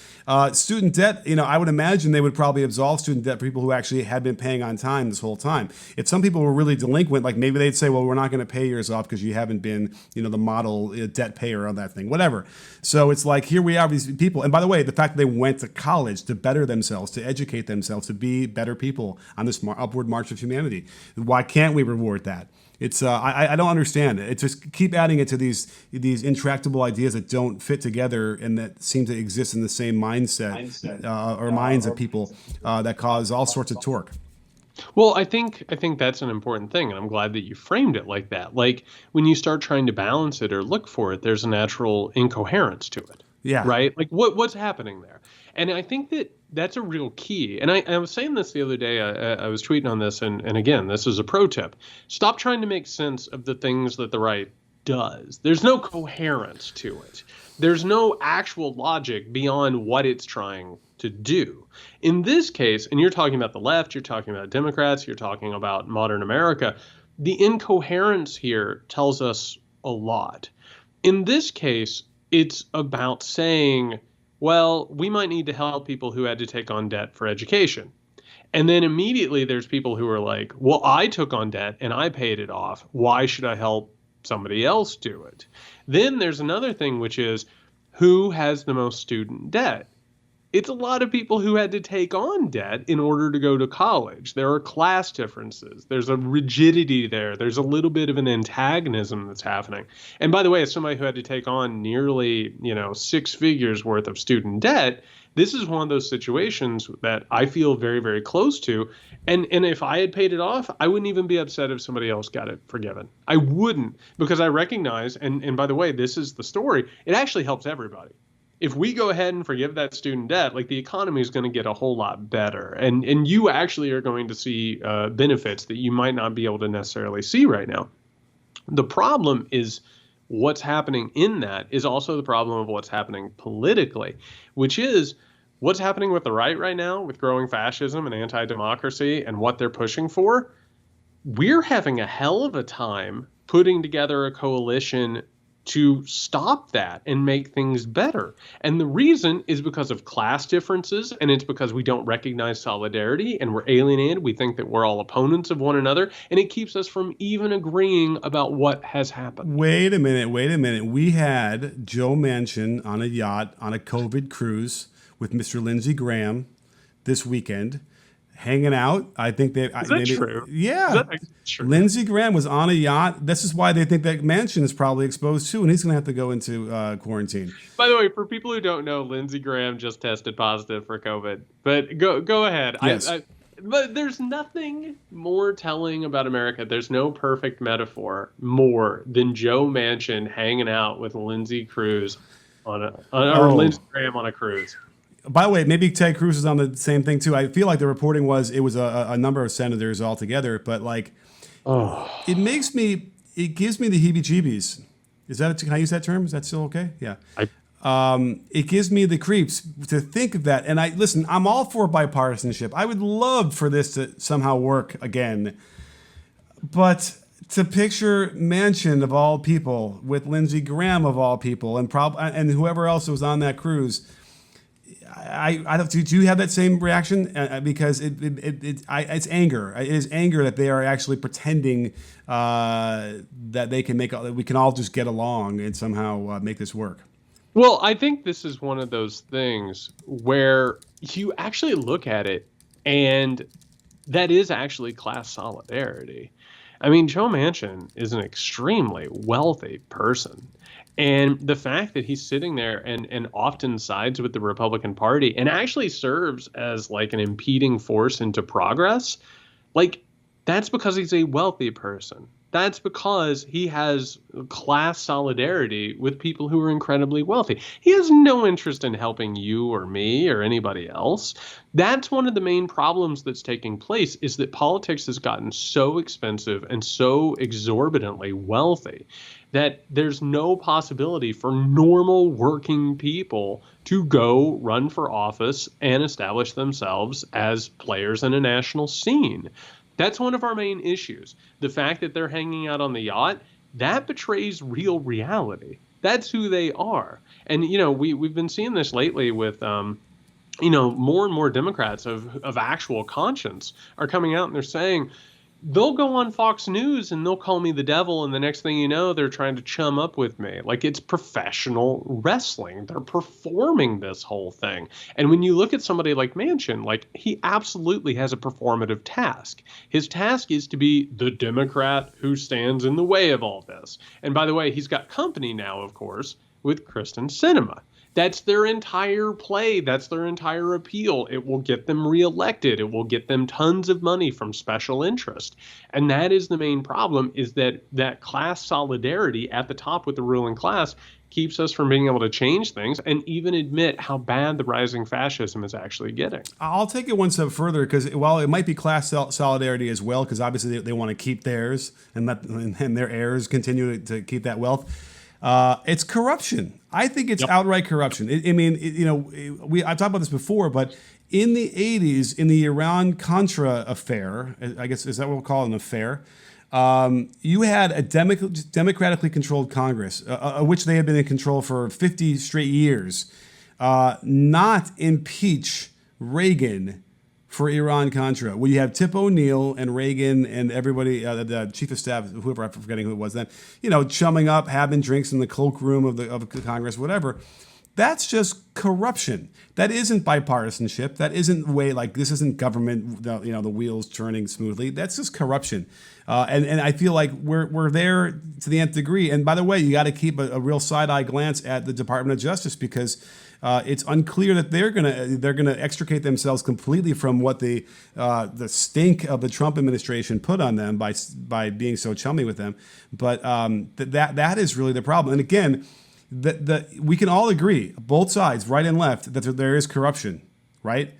Student debt, you know, I would imagine they would probably absolve student debt for people who actually had been paying on time this whole time. If some people were really delinquent, like maybe they'd say, well, we're not going to pay yours off because you haven't been, you know, the model debt payer on that thing, whatever. So it's like, here we are, these people. And by the way, the fact that they went to college to better themselves, to educate themselves, to be better people on this upward march of humanity. Why can't we reward that? It's I don't understand it. It's just keep adding it to these intractable ideas that don't fit together and that seem to exist in the same mindset or minds of people that cause all sorts of torque. Well, I think that's an important thing, and I'm glad that you framed it like that. Like when you start trying to balance it or look for it, there's a natural incoherence to it. Yeah. Right? Like what's happening there? And I think that's a real key. And I was saying this the other day. I was tweeting on this, and again, this is a pro tip. Stop trying to make sense of the things that the right does. There's no coherence to it. There's no actual logic beyond what it's trying to do. In this case, and you're talking about the left, you're talking about Democrats, you're talking about modern America, the incoherence here tells us a lot. In this case, it's about saying, well, we might need to help people who had to take on debt for education. And then immediately there's people who are like, well, I took on debt and I paid it off. Why should I help somebody else do it? Then there's another thing, which is who has the most student debt? It's a lot of people who had to take on debt in order to go to college. There are class differences. There's a rigidity there. There's a little bit of an antagonism that's happening. And by the way, as somebody who had to take on nearly, 6 figures worth of student debt, this is one of those situations that I feel very, very close to. And if I had paid it off, I wouldn't even be upset if somebody else got it forgiven. I wouldn't, because I recognize, and by the way, this is the story, it actually helps everybody. If we go ahead and forgive that student debt, like the economy is going to get a whole lot better. And you actually are going to see benefits that you might not be able to necessarily see right now. The problem is what's happening in that is also the problem of what's happening politically, which is what's happening with the right now with growing fascism and anti-democracy and what they're pushing for. We're having a hell of a time putting together a coalition to stop that and make things better. And the reason is because of class differences, and it's because we don't recognize solidarity and we're alienated. We think that we're all opponents of one another, and it keeps us from even agreeing about what has happened. Wait a minute. We had Joe Manchin on a yacht on a COVID cruise with Mr. Lindsey Graham this weekend. Hanging out. I think they. Is that true? Yeah. Is that true? Lindsey Graham was on a yacht. This is why they think that Manchin is probably exposed too, and he's going to have to go into quarantine. By the way, for people who don't know, Lindsey Graham just tested positive for COVID. But go ahead. Yes. But there's nothing more telling about America. There's no perfect metaphor more than Joe Manchin hanging out with Lindsey Cruz or Lindsey Graham on a cruise. By the way, maybe Ted Cruz is on the same thing too. I feel like the reporting was it was a number of senators altogether, but like, it gives me the heebie-jeebies. Can I use that term? Is that still okay? Yeah. It gives me the creeps to think of that. And I'm all for bipartisanship. I would love for this to somehow work again. But to picture Manchin of all people with Lindsey Graham of all people and whoever else was on that cruise, do you have that same reaction? Because it's anger. It is anger that they are actually pretending that we can all just get along and somehow make this work. Well, I think this is one of those things where you actually look at it, and that is actually class solidarity. I mean, Joe Manchin is an extremely wealthy person. And the fact that he's sitting there and often sides with the Republican Party and actually serves as like an impeding force into progress, like that's because he's a wealthy person. That's because he has class solidarity with people who are incredibly wealthy. He has no interest in helping you or me or anybody else. That's one of the main problems that's taking place, is that politics has gotten so expensive and so exorbitantly wealthy that there's no possibility for normal working people to go run for office and establish themselves as players in a national scene. That's one of our main issues. The fact that they're hanging out on the yacht, that betrays real reality. That's who they are. And, we've been seeing this lately with, more and more Democrats of actual conscience are coming out and they're saying, they'll go on Fox News and they'll call me the devil, and the next thing you know, they're trying to chum up with me. Like, it's professional wrestling. They're performing this whole thing. And when you look at somebody like Manchin, like, he absolutely has a performative task. His task is to be the Democrat who stands in the way of all this. And by the way, he's got company now, of course, with Kristen Sinema. That's their entire play. That's their entire appeal. It will get them reelected. It will get them tons of money from special interest. And that is the main problem, is that class solidarity at the top with the ruling class keeps us from being able to change things and even admit how bad the rising fascism is actually getting. I'll take it one step further, because while it might be class solidarity as well, because obviously they want to keep theirs and their heirs continue to keep that wealth, it's corruption. I think it's outright corruption. I've talked about this before, but in the 80s, in the Iran-Contra affair, I guess, is that what we'll call an affair? You had a democratically controlled Congress, which they had been in control for 50 straight years, not impeach Reagan for Iran-Contra. Well, you have Tip O'Neill and Reagan and everybody, the chief of staff, whoever, I'm forgetting who it was then, chumming up, having drinks in the cloakroom of the Congress, whatever. That's just corruption. That isn't bipartisanship. That isn't this isn't government, the wheels turning smoothly. That's just corruption. And I feel like we're there to the nth degree. And by the way, you got to keep a real side-eye glance at the Department of Justice, because it's unclear that they're gonna extricate themselves completely from what the stink of the Trump administration put on them by being so chummy with them. But that is really the problem. And again, we can all agree, both sides, right and left, that there is corruption, right?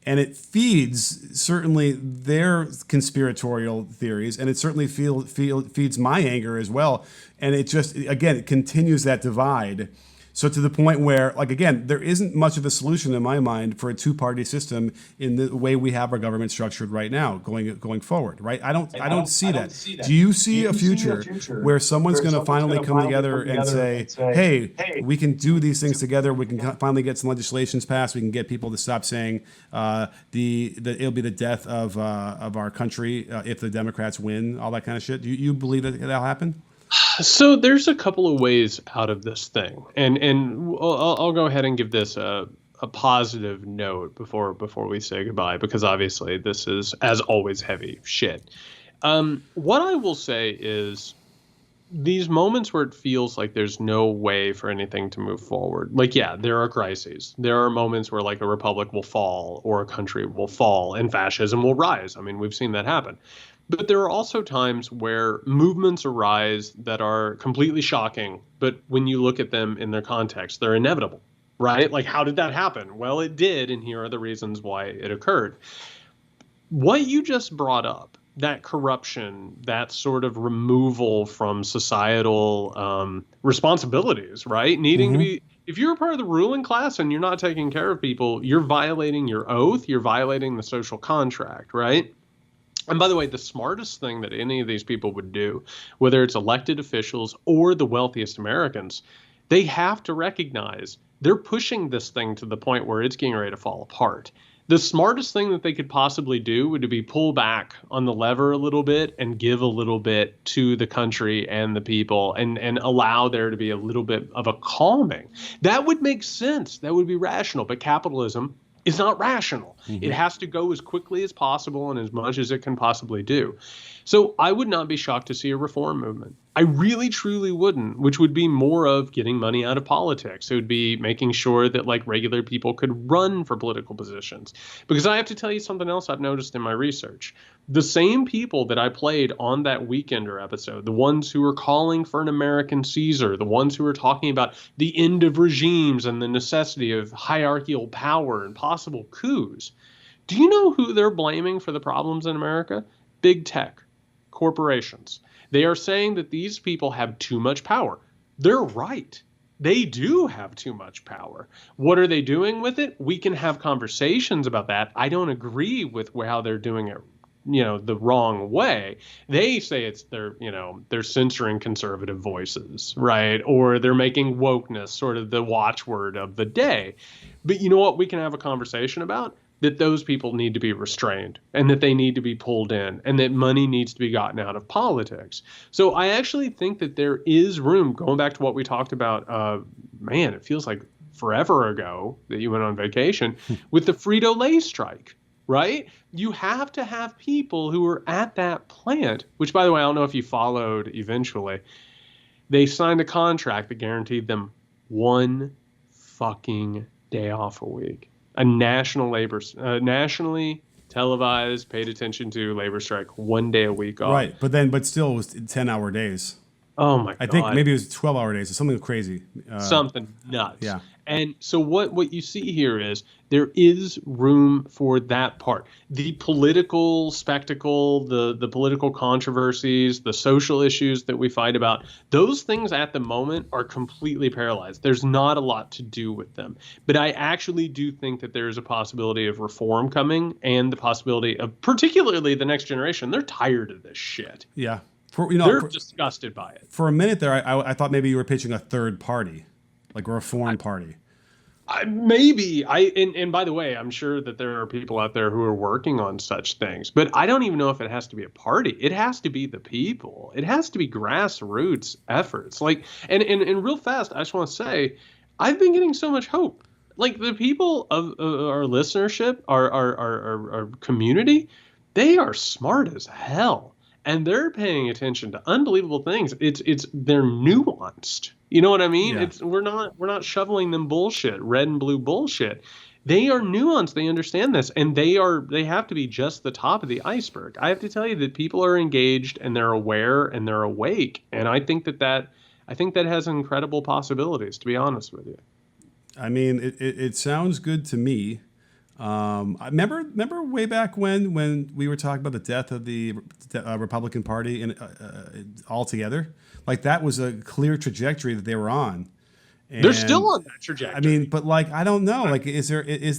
And it feeds certainly their conspiratorial theories, and it certainly feeds my anger as well. And it just, again, it continues that divide. So to the point where, again, there isn't much of a solution in my mind for a two-party system in the way we have our government structured right now, going forward, right? I don't see that. Do you see a future where someone's going to finally come together and say, hey, we can do these things together. We can finally get some legislations passed. We can get people to stop saying it'll be the death of our country if the Democrats win, all that kind of shit. Do you believe that that'll happen? So there's a couple of ways out of this thing, and I'll go ahead and give this a positive note before we say goodbye, because obviously this is, as always, heavy shit. What I will say is, these moments where it feels like there's no way for anything to move forward. Like, yeah, there are crises. There are moments where like a republic will fall or a country will fall and fascism will rise. I mean, we've seen that happen. But there are also times where movements arise that are completely shocking. But when you look at them in their context, they're inevitable, right? Like, how did that happen? Well, it did. And here are the reasons why it occurred. What you just brought up, that corruption, that sort of removal from societal responsibilities, right? Needing to be, if you're a part of the ruling class and you're not taking care of people, you're violating your oath, you're violating the social contract, right? And by the way, the smartest thing that any of these people would do, whether it's elected officials or the wealthiest Americans, they have to recognize they're pushing this thing to the point where it's getting ready to fall apart. The smartest thing that they could possibly do would be pull back on the lever a little bit and give a little bit to the country and the people and allow there to be a little bit of a calming. That would make sense. That would be rational. But capitalism is not rational. It has to go as quickly as possible and as much as it can possibly do. So I would not be shocked to see a reform movement. I really, truly wouldn't, which would be more of getting money out of politics. It would be making sure that like regular people could run for political positions. Because I have to tell you something else I've noticed in my research. The same people that I played on that Weekender episode, the ones who were calling for an American Caesar, the ones who were talking about the end of regimes and the necessity of hierarchical power and possible coups, do you know who they're blaming for the problems in America? Big tech, corporations. They are saying that these people have too much power. They're right. They do have too much power. What are they doing with it? We can have conversations about that. I don't agree with how they're doing it, the wrong way. They say they're censoring conservative voices, right? Or they're making wokeness sort of the watchword of the day. But you know what we can have a conversation about? That those people need to be restrained and that they need to be pulled in and that money needs to be gotten out of politics. So I actually think that there is room, going back to what we talked about, it feels like forever ago that you went on vacation, with the Frito-Lay strike, right? You have to have people who are at that plant, which, by the way, I don't know if you followed eventually. They signed a contract that guaranteed them one fucking day off a week. A nationally televised, paid attention to labor strike, 1 day a week off. Right, but still it was 10-hour days. Oh my God. I think maybe it was 12-hour days or something crazy. Something nuts. Yeah. And so what you see here is there is room for that part. The political spectacle, the political controversies, the social issues that we fight about, those things at the moment are completely paralyzed. There's not a lot to do with them. But I actually do think that there is a possibility of reform coming and the possibility of particularly the next generation. They're tired of this shit. Yeah. They're disgusted by it. For a minute there, I thought maybe you were pitching a third party. Like a reform party. Maybe. And by the way, I'm sure that there are people out there who are working on such things. But I don't even know if it has to be a party. It has to be the people. It has to be grassroots efforts. Like, and real fast, I just want to say, I've been getting so much hope. Like the people of our listenership, our community, they are smart as hell. And they're paying attention to unbelievable things. They're nuanced. You know what I mean? Yeah. We're not shoveling them bullshit, red and blue bullshit. They are nuanced. They understand this, and they have to be just the top of the iceberg. I have to tell you that people are engaged and they're aware and they're awake. And I think that has incredible possibilities, to be honest with you. I mean, it sounds good to me. I remember way back when we were talking about the death of the Republican Party and altogether, like that was a clear trajectory that they were on. And, they're still on that trajectory. I mean, but like I don't know, like is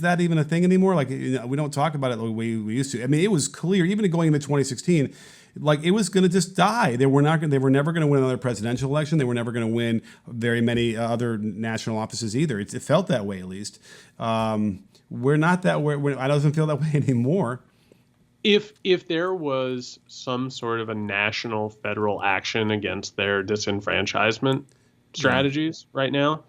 that even a thing anymore? Like we don't talk about it the way we used to. I mean, it was clear even going into 2016. Like it was going to just die. They were never going to win another presidential election. They were never going to win very many other national offices either. It felt that way, at least. We're not that way. I doesn't feel that way anymore. If there was some sort of a national federal action against their disenfranchisement strategies right now,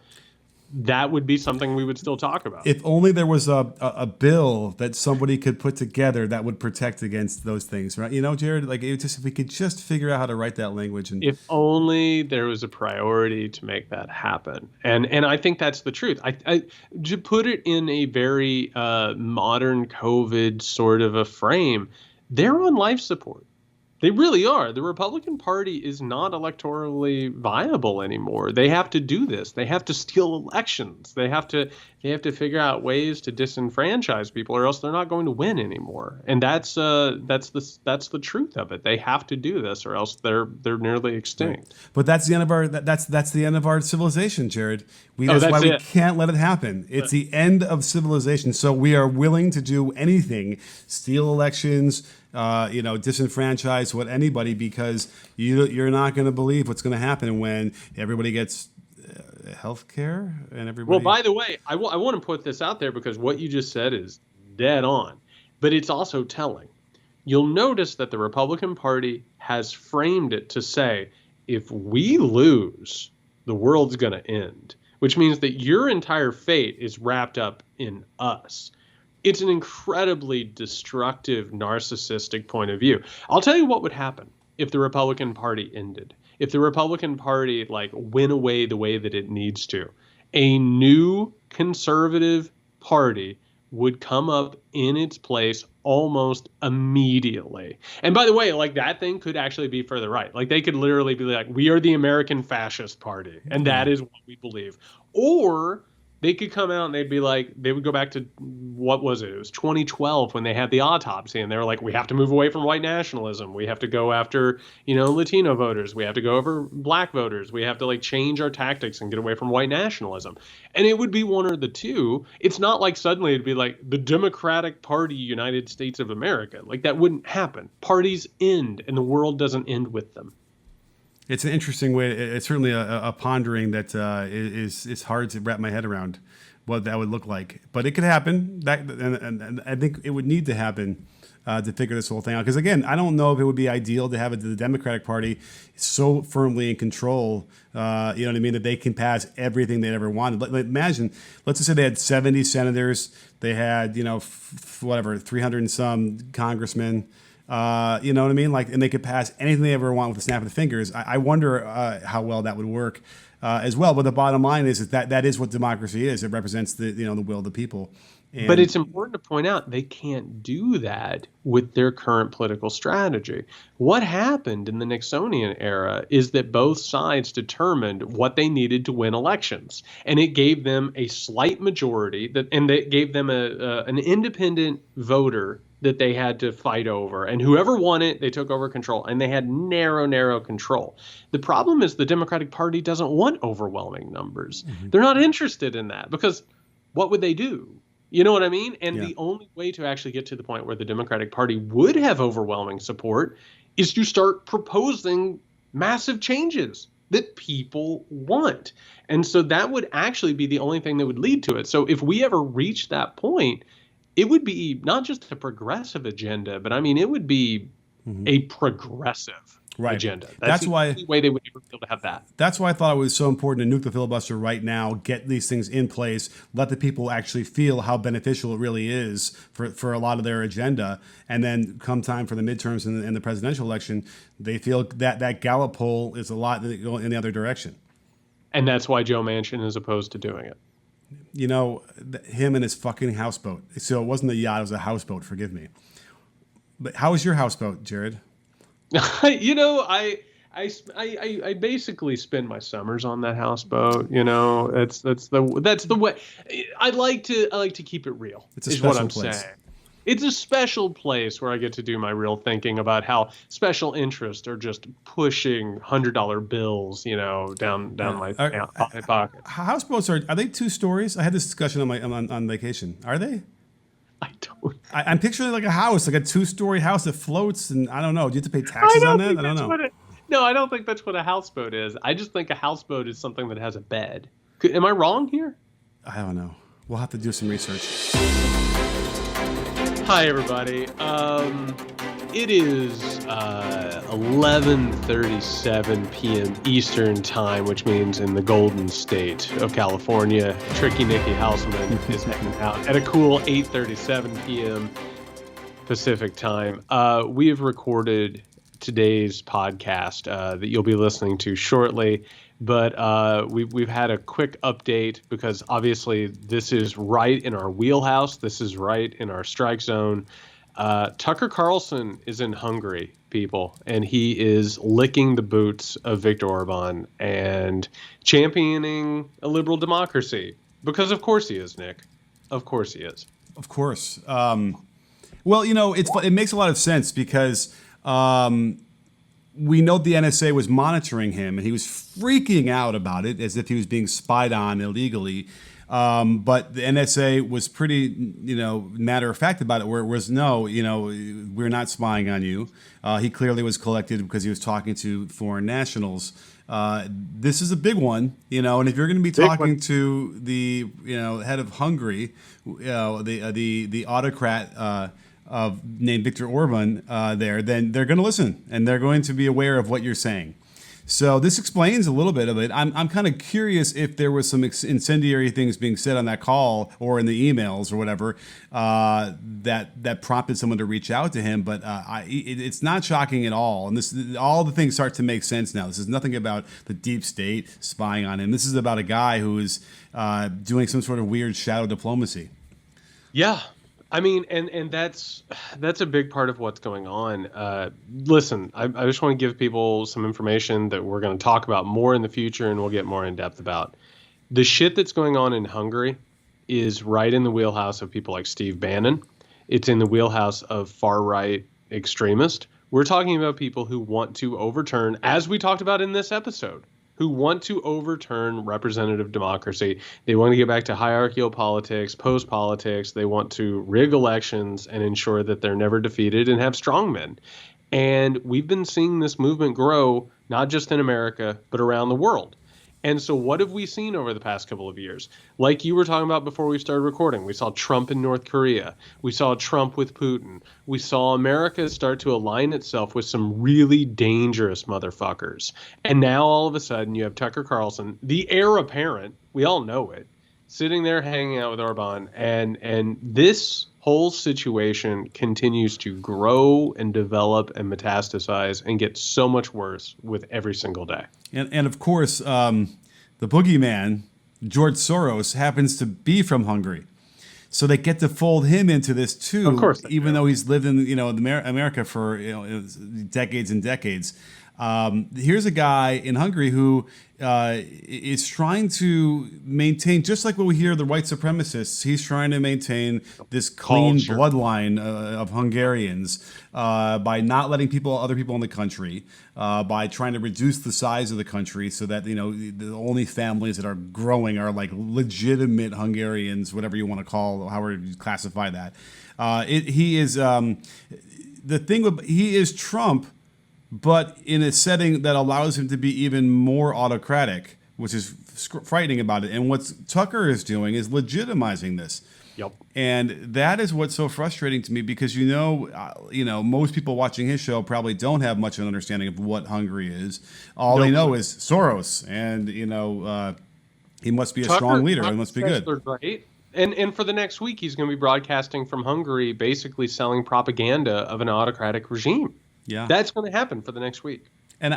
that would be something we would still talk about. If only there was a bill that somebody could put together that would protect against those things, right? You know, Jared, like if we could just figure out how to write that language. And if only there was a priority to make that happen. And I think that's the truth. I to put it in a very modern COVID sort of a frame, they're on life support. They really are. The Republican Party is not electorally viable anymore. They have to do this. They have to steal elections. They have to figure out ways to disenfranchise people, or else they're not going to win anymore. And that's the truth of it. They have to do this, or else they're nearly extinct. Right. But that's the end of our that's the end of our civilization, Jared. That's why we can't let it happen. It's the end of civilization. So we are willing to do anything, steal elections, disenfranchise anybody, because you're not going to believe what's going to happen when everybody gets health care and everybody. Well, by the way, I want to put this out there because what you just said is dead on, but it's also telling. You'll notice that the Republican Party has framed it to say, if we lose, the world's going to end, which means that your entire fate is wrapped up in us. It's an incredibly destructive, narcissistic point of view. I'll tell you what would happen if the Republican Party ended. If the Republican Party went away the way that it needs to, a new conservative party would come up in its place almost immediately. And by the way, that thing could actually be further right. They could literally be like, we are the American Fascist Party, and that is what we believe. Or they could come out and they'd be like, they would go back to, what was it? It was 2012 when they had the autopsy, and they were like, we have to move away from white nationalism. We have to go after, Latino voters. We have to go over black voters. We have to change our tactics and get away from white nationalism. And it would be one or the two. It's not like suddenly it'd be like the Democratic Party, United States of America. That wouldn't happen. Parties end, and the world doesn't end with them. It's an interesting way. It's certainly a pondering that is hard to wrap my head around what that would look like. But it could happen. And I think it would need to happen to figure this whole thing out. Because, again, I don't know if it would be ideal to have the Democratic Party so firmly in control, that they can pass everything they ever wanted. Imagine, let's just say they had 70 senators. They had, 300 and some congressmen. You know what I mean? And they could pass anything they ever want with a snap of the fingers. I wonder how well that would work as well. But the bottom line is that is what democracy is. It represents the will of the people. But it's important to point out they can't do that with their current political strategy. What happened in the Nixonian era is that both sides determined what they needed to win elections, and it gave them a slight majority and they gave them an independent voter that they had to fight over, and whoever won it, they took over control, and they had narrow control. The problem is the Democratic Party doesn't want overwhelming numbers. Mm-hmm. They're not interested in that, because what would they do? You know what I mean? And the only way to actually get to the point where the Democratic Party would have overwhelming support is to start proposing massive changes that people want. And so that would actually be the only thing that would lead to it. So if we ever reach that point, it would be not just a progressive agenda, but it would be a progressive agenda. That's the only way they would ever be able to have that. That's why I thought it was so important to nuke the filibuster right now, get these things in place, let the people actually feel how beneficial it really is for a lot of their agenda. And then come time for the midterms and the presidential election, they feel that Gallup poll is a lot that go in the other direction. And that's why Joe Manchin is opposed to doing it. Him and his fucking houseboat. So it wasn't a yacht, it was a houseboat. Forgive me. But how was your houseboat, Jared? I basically spend my summers on that houseboat. That's the way. I like to keep it real. It's a special place. Saying. It's a special place where I get to do my real thinking about how special interests are just pushing $100 bills, down my pocket. Houseboats are they 2 stories? I had this discussion on vacation. Are they? I don't. I'm picturing a house, a 2-story house that floats, and I don't know. Do you have to pay taxes on that? I don't know. No, I don't think that's what a houseboat is. I just think a houseboat is something that has a bed. Am I wrong here? I don't know. We'll have to do some research. Hi, everybody. It is 11:37 p.m. Eastern Time, which means in the Golden State of California. Tricky Nicky Hauselman is hanging out at a cool 8:37 p.m. Pacific Time. We have recorded today's podcast that you'll be listening to shortly, but we've had a quick update because obviously this is right in our wheelhouse. This is right in our strike zone. Tucker Carlson is in Hungary, people, and he is licking the boots of Viktor Orban and championing a liberal democracy. Because of course he is, Nick. Of course he is. Of course. Well, it makes a lot of sense because we know the NSA was monitoring him, and he was freaking out about it as if he was being spied on illegally. But the NSA was pretty, matter of fact about it, where it was, no, we're not spying on you. He clearly was collected because he was talking to foreign nationals. This is a big one, and if you're going to be talking to the, head of Hungary, the autocrat named Viktor Orban then they're going to listen, and they're going to be aware of what you're saying. So this explains a little bit of it. I'm kind of curious if there was some incendiary things being said on that call or in the emails or whatever that prompted someone to reach out to him. But it's not shocking at all. And all the things start to make sense now. This is nothing about the deep state spying on him. This is about a guy who is doing some sort of weird shadow diplomacy. Yeah. I mean, and that's a big part of what's going on. Listen, I just want to give people some information that we're going to talk about more in the future, and we'll get more in depth about. The shit that's going on in Hungary is right in the wheelhouse of people like Steve Bannon. It's in the wheelhouse of far-right extremists. We're talking about people who want to overturn, as we talked about in this episode, who want to overturn representative democracy. They want to get back to hierarchical politics, post-politics. They want to rig elections and ensure that they're never defeated and have strongmen. And we've been seeing this movement grow, not just in America, but around the world. And so what have we seen over the past couple of years? Like you were talking about before we started recording, we saw Trump in North Korea. We saw Trump with Putin. We saw America start to align itself with some really dangerous motherfuckers. And now all of a sudden you have Tucker Carlson, the heir apparent, we all know it, sitting there hanging out with Orban. And this whole situation continues to grow and develop and metastasize and get so much worse with every single day. And of course, the boogeyman, George Soros, happens to be from Hungary. So they get to fold him into this too, of course, even though he's lived in America for decades and decades. Here's a guy in Hungary who is trying to maintain, just like what we hear the white supremacists, he's trying to maintain this clean bloodline of Hungarians by not letting other people in the country, by trying to reduce the size of the country so that, the only families that are growing are like legitimate Hungarians, whatever you want to call, however you classify that. He is Trump, but in a setting that allows him to be even more autocratic, which is frightening about it. And what Tucker is doing is legitimizing this. Yep. And that is what's so frustrating to me because, most people watching his show probably don't have much of an understanding of what Hungary is. All they know is Soros. And, he must be a strong leader. It must be good. They're great. And for the next week, he's going to be broadcasting from Hungary, basically selling propaganda of an autocratic regime. Yeah, that's going to happen for the next week. And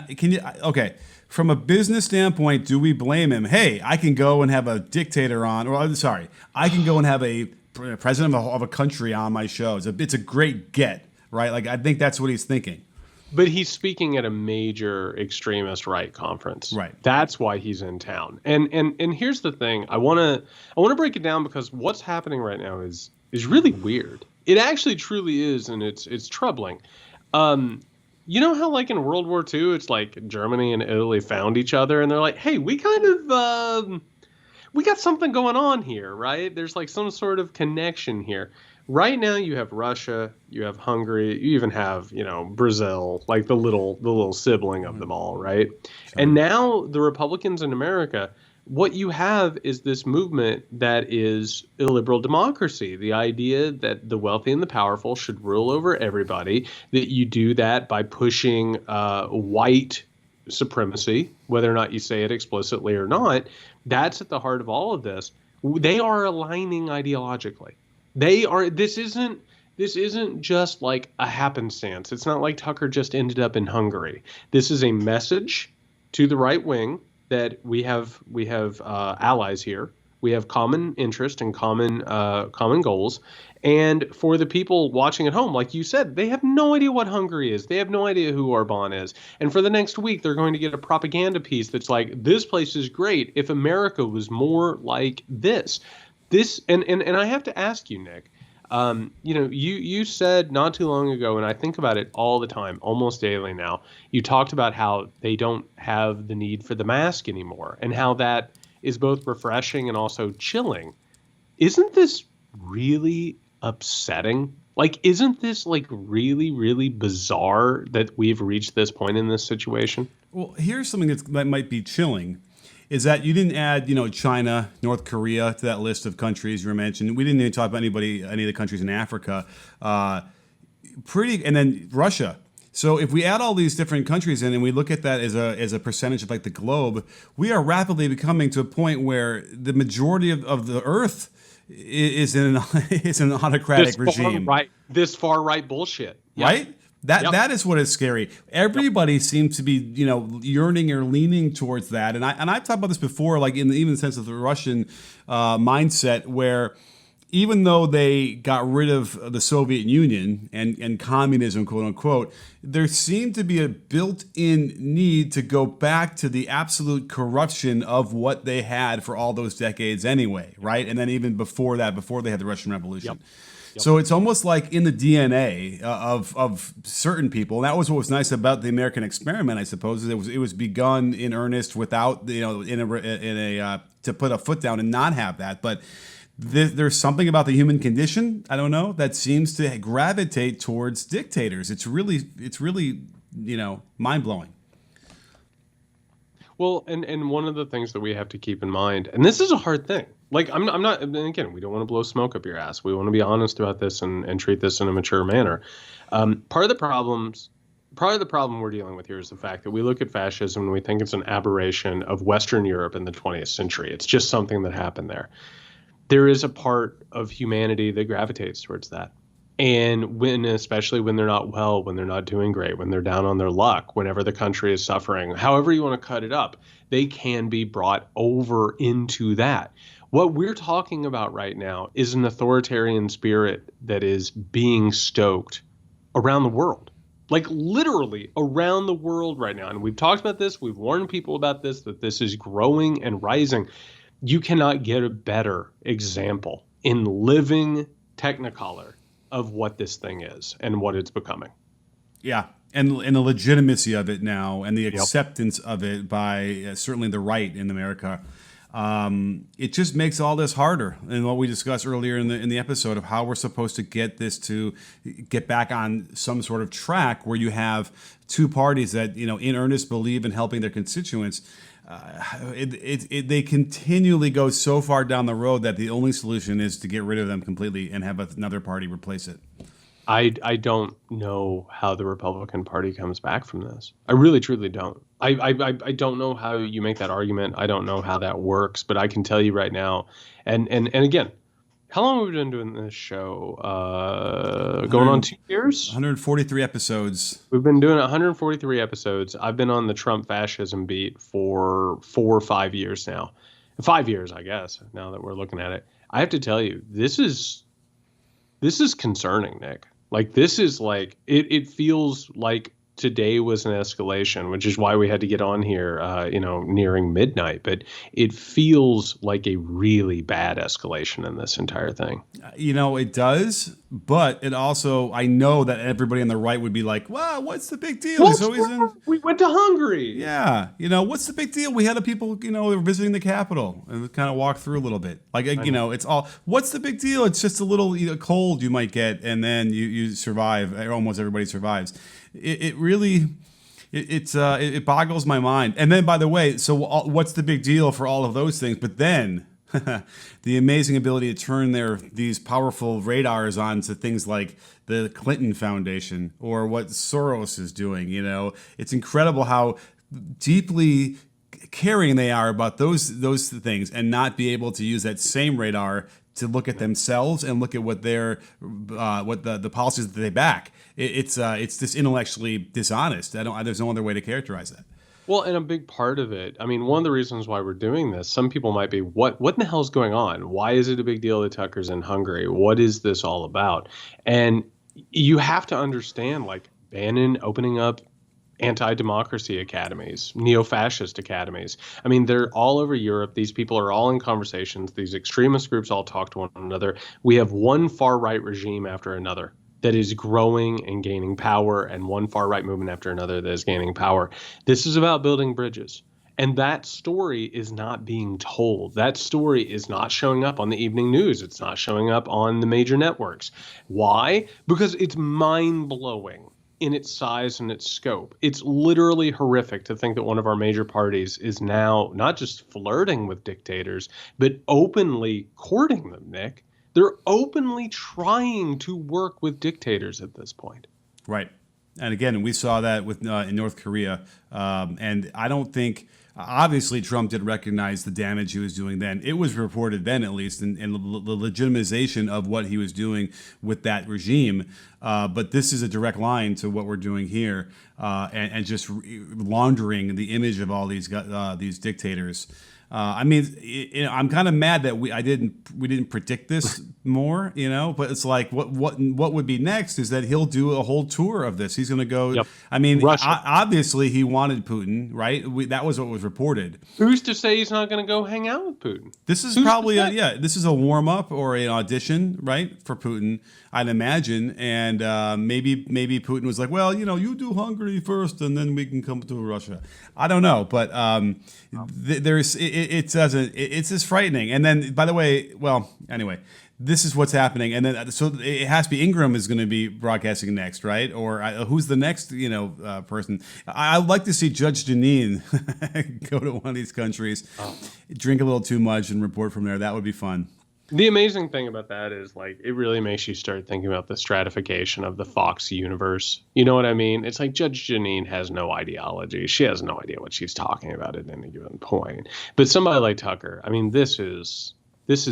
from a business standpoint, do we blame him? Hey, I can go and have a dictator on, I can go and have a president of a country on my show. It's a great get, right? Like, I think that's what he's thinking. But he's speaking at a major extremist right conference. Right. That's why he's in town. And here's the thing. I want to break it down because what's happening right now is really weird. It actually truly is, and it's troubling. You know how like in World War II, it's like Germany and Italy found each other and they're like, hey, we kind of, we got something going on here, right? There's like some sort of connection here. Right now you have Russia, you have Hungary, you even have, Brazil, like the little sibling of them all, right? Sure. And now the Republicans in America what you have is this movement that is illiberal democracy, the idea that the wealthy and the powerful should rule over everybody, that you do that by pushing white supremacy, whether or not you say it explicitly or not. That's at the heart of all of this. They are aligning ideologically. This isn't just like a happenstance. It's not like Tucker just ended up in Hungary. This is a message to the right wing that we have allies here. We have common interest and common goals. And for the people watching at home, like you said, they have no idea what Hungary is. They have no idea who Orban is. And for the next week, they're going to get a propaganda piece that's like, this place is great if America was more like this. And I have to ask you, Nick, you said not too long ago, and I think about it all the time, almost daily now, you talked about how they don't have the need for the mask anymore and how that is both refreshing and also chilling. Isn't this really upsetting? Like, isn't this like really, really bizarre that we've reached this point in this situation? Well, here's something that might be chilling. Is that you didn't add, China, North Korea to that list of countries you were mentioning. We didn't even talk about any of the countries in Africa. And then Russia. So if we add all these different countries in and we look at that as a percentage of like the globe, we are rapidly becoming to a point where the majority of the earth is in an autocratic regime. This far right bullshit. Yep. Right? That is what is scary. Everybody seems to be, yearning or leaning towards that. And I've talked about this before, like even the sense of the Russian mindset, where even though they got rid of the Soviet Union and communism, quote unquote, there seemed to be a built-in need to go back to the absolute corruption of what they had for all those decades anyway, right? And then even before that, before they had the Russian Revolution. Yep. So it's almost like in the DNA of certain people. That was what was nice about the American experiment, I suppose. Is it was begun in earnest without to put a foot down and not have that. But there's something about the human condition, I don't know, that seems to gravitate towards dictators. It's really mind blowing. Well, and one of the things that we have to keep in mind, and this is a hard thing. Like, I'm not, and again, we don't want to blow smoke up your ass. We want to be honest about this and treat this in a mature manner. Part of the problem we're dealing with here is the fact that we look at fascism and we think it's an aberration of Western Europe in the 20th century. It's just something that happened there. There is a part of humanity that gravitates towards that. And especially when they're not well, when they're not doing great, when they're down on their luck, whenever the country is suffering, however you want to cut it up, they can be brought over into that. What we're talking about right now is an authoritarian spirit that is being stoked around the world, like literally around the world right now. And we've talked about this. We've warned people about this, that this is growing and rising. You cannot get a better example in living technicolor of what this thing is and what it's becoming. Yeah. And the legitimacy of it now and the acceptance of it by certainly the right in America. It just makes all this harder. And what we discussed earlier in the episode of how we're supposed to get this to get back on some sort of track where you have two parties that, in earnest believe in helping their constituents. They continually go so far down the road that the only solution is to get rid of them completely and have another party replace it. I don't know how the Republican Party comes back from this. I really, truly don't. I don't know how you make that argument. I don't know how that works, but I can tell you right now. And again, how long have we been doing this show? Going on 2 years? 143 episodes. We've been doing 143 episodes. I've been on the Trump fascism beat for 4 or 5 years now. 5 years, I guess, now that we're looking at it. I have to tell you, this is concerning, Nick. Like, this is like, it feels like today was an escalation, which is why we had to get on here, nearing midnight. But it feels like a really bad escalation in this entire thing. It does. But it also, I know that everybody on the right would be like, wow, what's the big deal? We went to Hungary. Yeah. What's the big deal? We had the people, they were visiting the Capitol and kind of walk through a little bit. Like, it's all, what's the big deal? It's just a little cold you might get and then you survive. Almost everybody survives. It really, It boggles my mind. And then, by the way, so what's the big deal for all of those things? But then the amazing ability to turn these powerful radars on to things like the Clinton Foundation or what Soros is doing. It's incredible how deeply caring they are about those things, and not be able to use that same radar to look at themselves and look at what the policies that they back. It's just intellectually dishonest. There's no other way to characterize that. Well, and a big part of it, I mean, one of the reasons why we're doing this, some people might be, what in the hell is going on? Why is it a big deal that Tucker's in Hungary? What is this all about? And you have to understand, like, Bannon opening up anti-democracy academies, neo-fascist academies. I mean, they're all over Europe. These people are all in conversations. These extremist groups all talk to one another. We have one far-right regime after another that is growing and gaining power, and one far-right movement after another that is gaining power. This is about building bridges. And that story is not being told. That story is not showing up on the evening news. It's not showing up on the major networks. Why? Because it's mind-blowing in its size and its scope. It's literally horrific to think that one of our major parties is now not just flirting with dictators, but openly courting them, Nick. They're openly trying to work with dictators at this point. Right. And again, we saw that with in North Korea. And I don't think, obviously, Trump did recognize the damage he was doing then. It was reported then, at least, and the legitimization of what he was doing with that regime. But this is a direct line to what we're doing here, and just laundering the image of all these dictators. I mean, I'm kind of mad that we didn't predict this more, But it's like what would be next is that he'll do a whole tour of this. He's going to go. Yep. I mean, obviously he wanted Putin, right? That was what was reported. Who's to say he's not going to go hang out with Putin? This is probably this is a warm up or an audition, right, for Putin, I'd imagine. And maybe Putin was like, well, you do Hungary first, and then we can come to Russia. I don't know, but it's just frightening. And then, by the way, anyway, this is what's happening. And then, so it has to be Ingram is going to be broadcasting next, right? Or who's the next, person? I'd like to see Judge Janine go to one of these countries, drink a little too much, and report from there. That would be fun. The amazing thing about that is, like, it really makes you start thinking about the stratification of the Fox universe. You know what I mean? It's like Judge Janine has no ideology. She has no idea what she's talking about at any given point. But somebody like Tucker, I mean, this is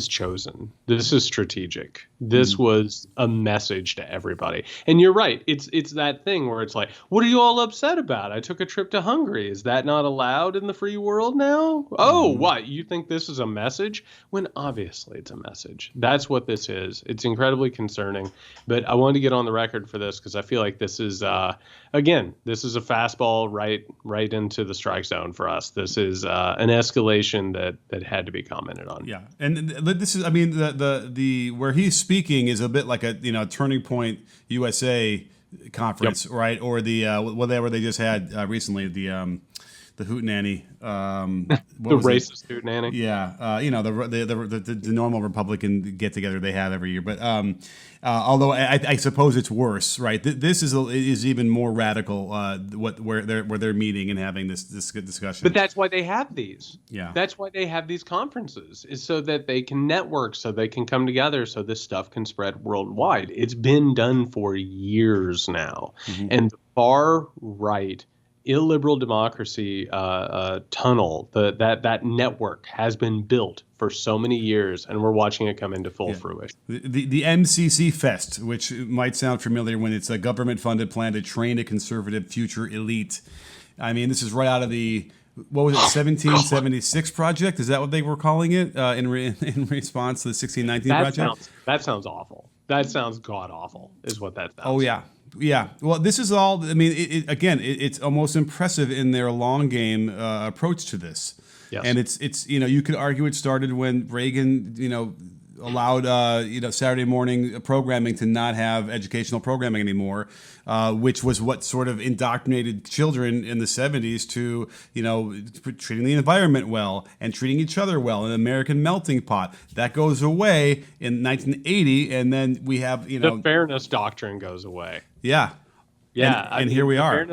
chosen. This is strategic. This was a message to everybody. And you're right. It's that thing where it's like, what are you all upset about? I took a trip to Hungary. Is that not allowed in the free world now? Oh, what? You think this is a message? When obviously it's a message. That's what this is. It's incredibly concerning. But I wanted to get on the record for this because I feel like this is, again, this is a fastball right into the strike zone for us. This is an escalation that had to be commented on. Yeah. And this is, I mean, the where he's speaking is a bit like a Turning Point USA conference, yep. Right? Or the whatever they just had recently, the hootenanny, the racist hootenanny. Yeah, the normal Republican get together they have every year. But although I suppose it's worse, right? This is even more radical. Where they're meeting and having this discussion. But that's why they have these. Yeah, that's why they have these conferences, is so that they can network, so they can come together, so this stuff can spread worldwide. It's been done for years now, and the far right illiberal democracy tunnel, that network has been built for so many years, and we're watching it come into full fruition. The MCC Fest, which might sound familiar when it's a government-funded plan to train a conservative future elite. I mean, this is right out of the, what was it, 1776 project? Is that what they were calling it in response to the 1619 project? That sounds awful. That sounds god-awful, is what that sounds. Oh, yeah. Yeah, well, this is all. I mean, it's almost impressive in their long game approach to this. Yes. And it's you could argue it started when Reagan allowed Saturday morning programming to not have educational programming anymore, which was what sort of indoctrinated children in the 70s to treating the environment well and treating each other well, an American melting pot. That goes away in 1980, and then we have the fairness doctrine goes away. Yeah. Yeah, and here we are.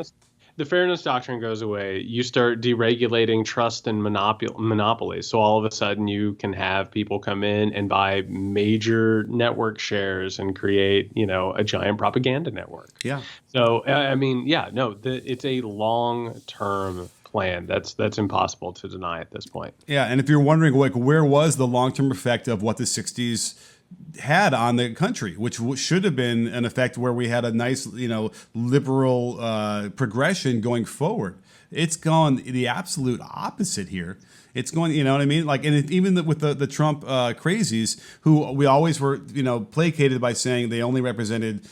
the fairness doctrine goes away, you start deregulating trust and monopoly. So all of a sudden you can have people come in and buy major network shares and create, a giant propaganda network. Yeah. So, it's a long-term plan. That's impossible to deny at this point. Yeah. And if you're wondering, where was the long-term effect of what the 60s had on the country, which should have been an effect where we had a nice, liberal progression going forward. It's gone the absolute opposite here. It's going, you know what I mean? Like, and even with the Trump crazies, who we always were, placated by saying they only represented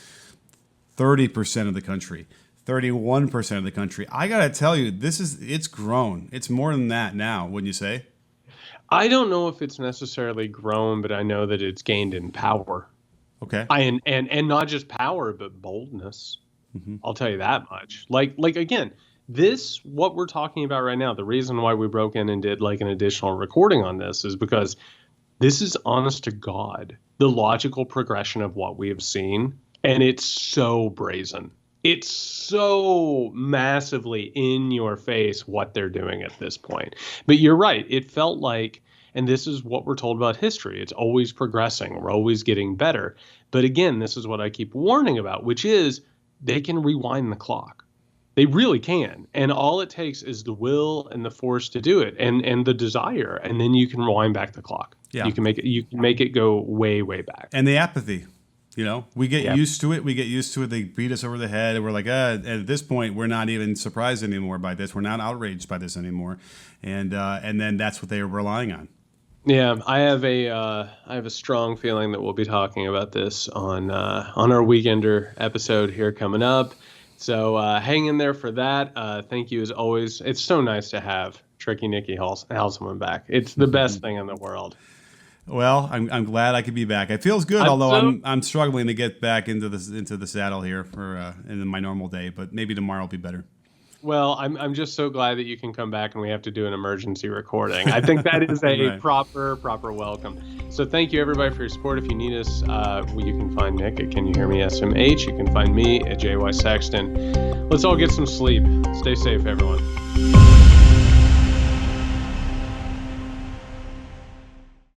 30% of the country, 31% of the country. I got to tell you, it's grown. It's more than that now, wouldn't you say? I don't know if it's necessarily grown, but I know that it's gained in power. Okay. And not just power, but boldness. Mm-hmm. I'll tell you that much. Like again, what we're talking about right now, the reason why we broke in and did like an additional recording on this is because this is, honest to God, the logical progression of what we have seen. And it's so brazen. It's so massively in your face what they're doing at this point. But you're right. It felt like, and this is what we're told about history, it's always progressing. We're always getting better. But again, this is what I keep warning about, which is they can rewind the clock. They really can. And all it takes is the will and the force to do it and the desire. And then you can rewind back the clock. Yeah. You can make it go way, way back. And the apathy. We get used to it. They beat us over the head. And we're like, at this point, we're not even surprised anymore by this. We're not outraged by this anymore. And then that's what they are relying on. Yeah, I have a strong feeling that we'll be talking about this on our Weekender episode here coming up. So hang in there for that. Thank you as always. It's so nice to have Tricky Nicky Hauselman back. It's the best thing in the world. Well, I'm glad I could be back. It feels good, although I'm struggling to get back into the saddle here for in my normal day. But maybe tomorrow will be better. Well, I'm just so glad that you can come back and we have to do an emergency recording. I think that is a right. proper welcome. So thank you everybody for your support. If you need us, you can find Nick at Can You Hear Me SMH. You can find me at Yates Sexton. Let's all get some sleep. Stay safe, everyone.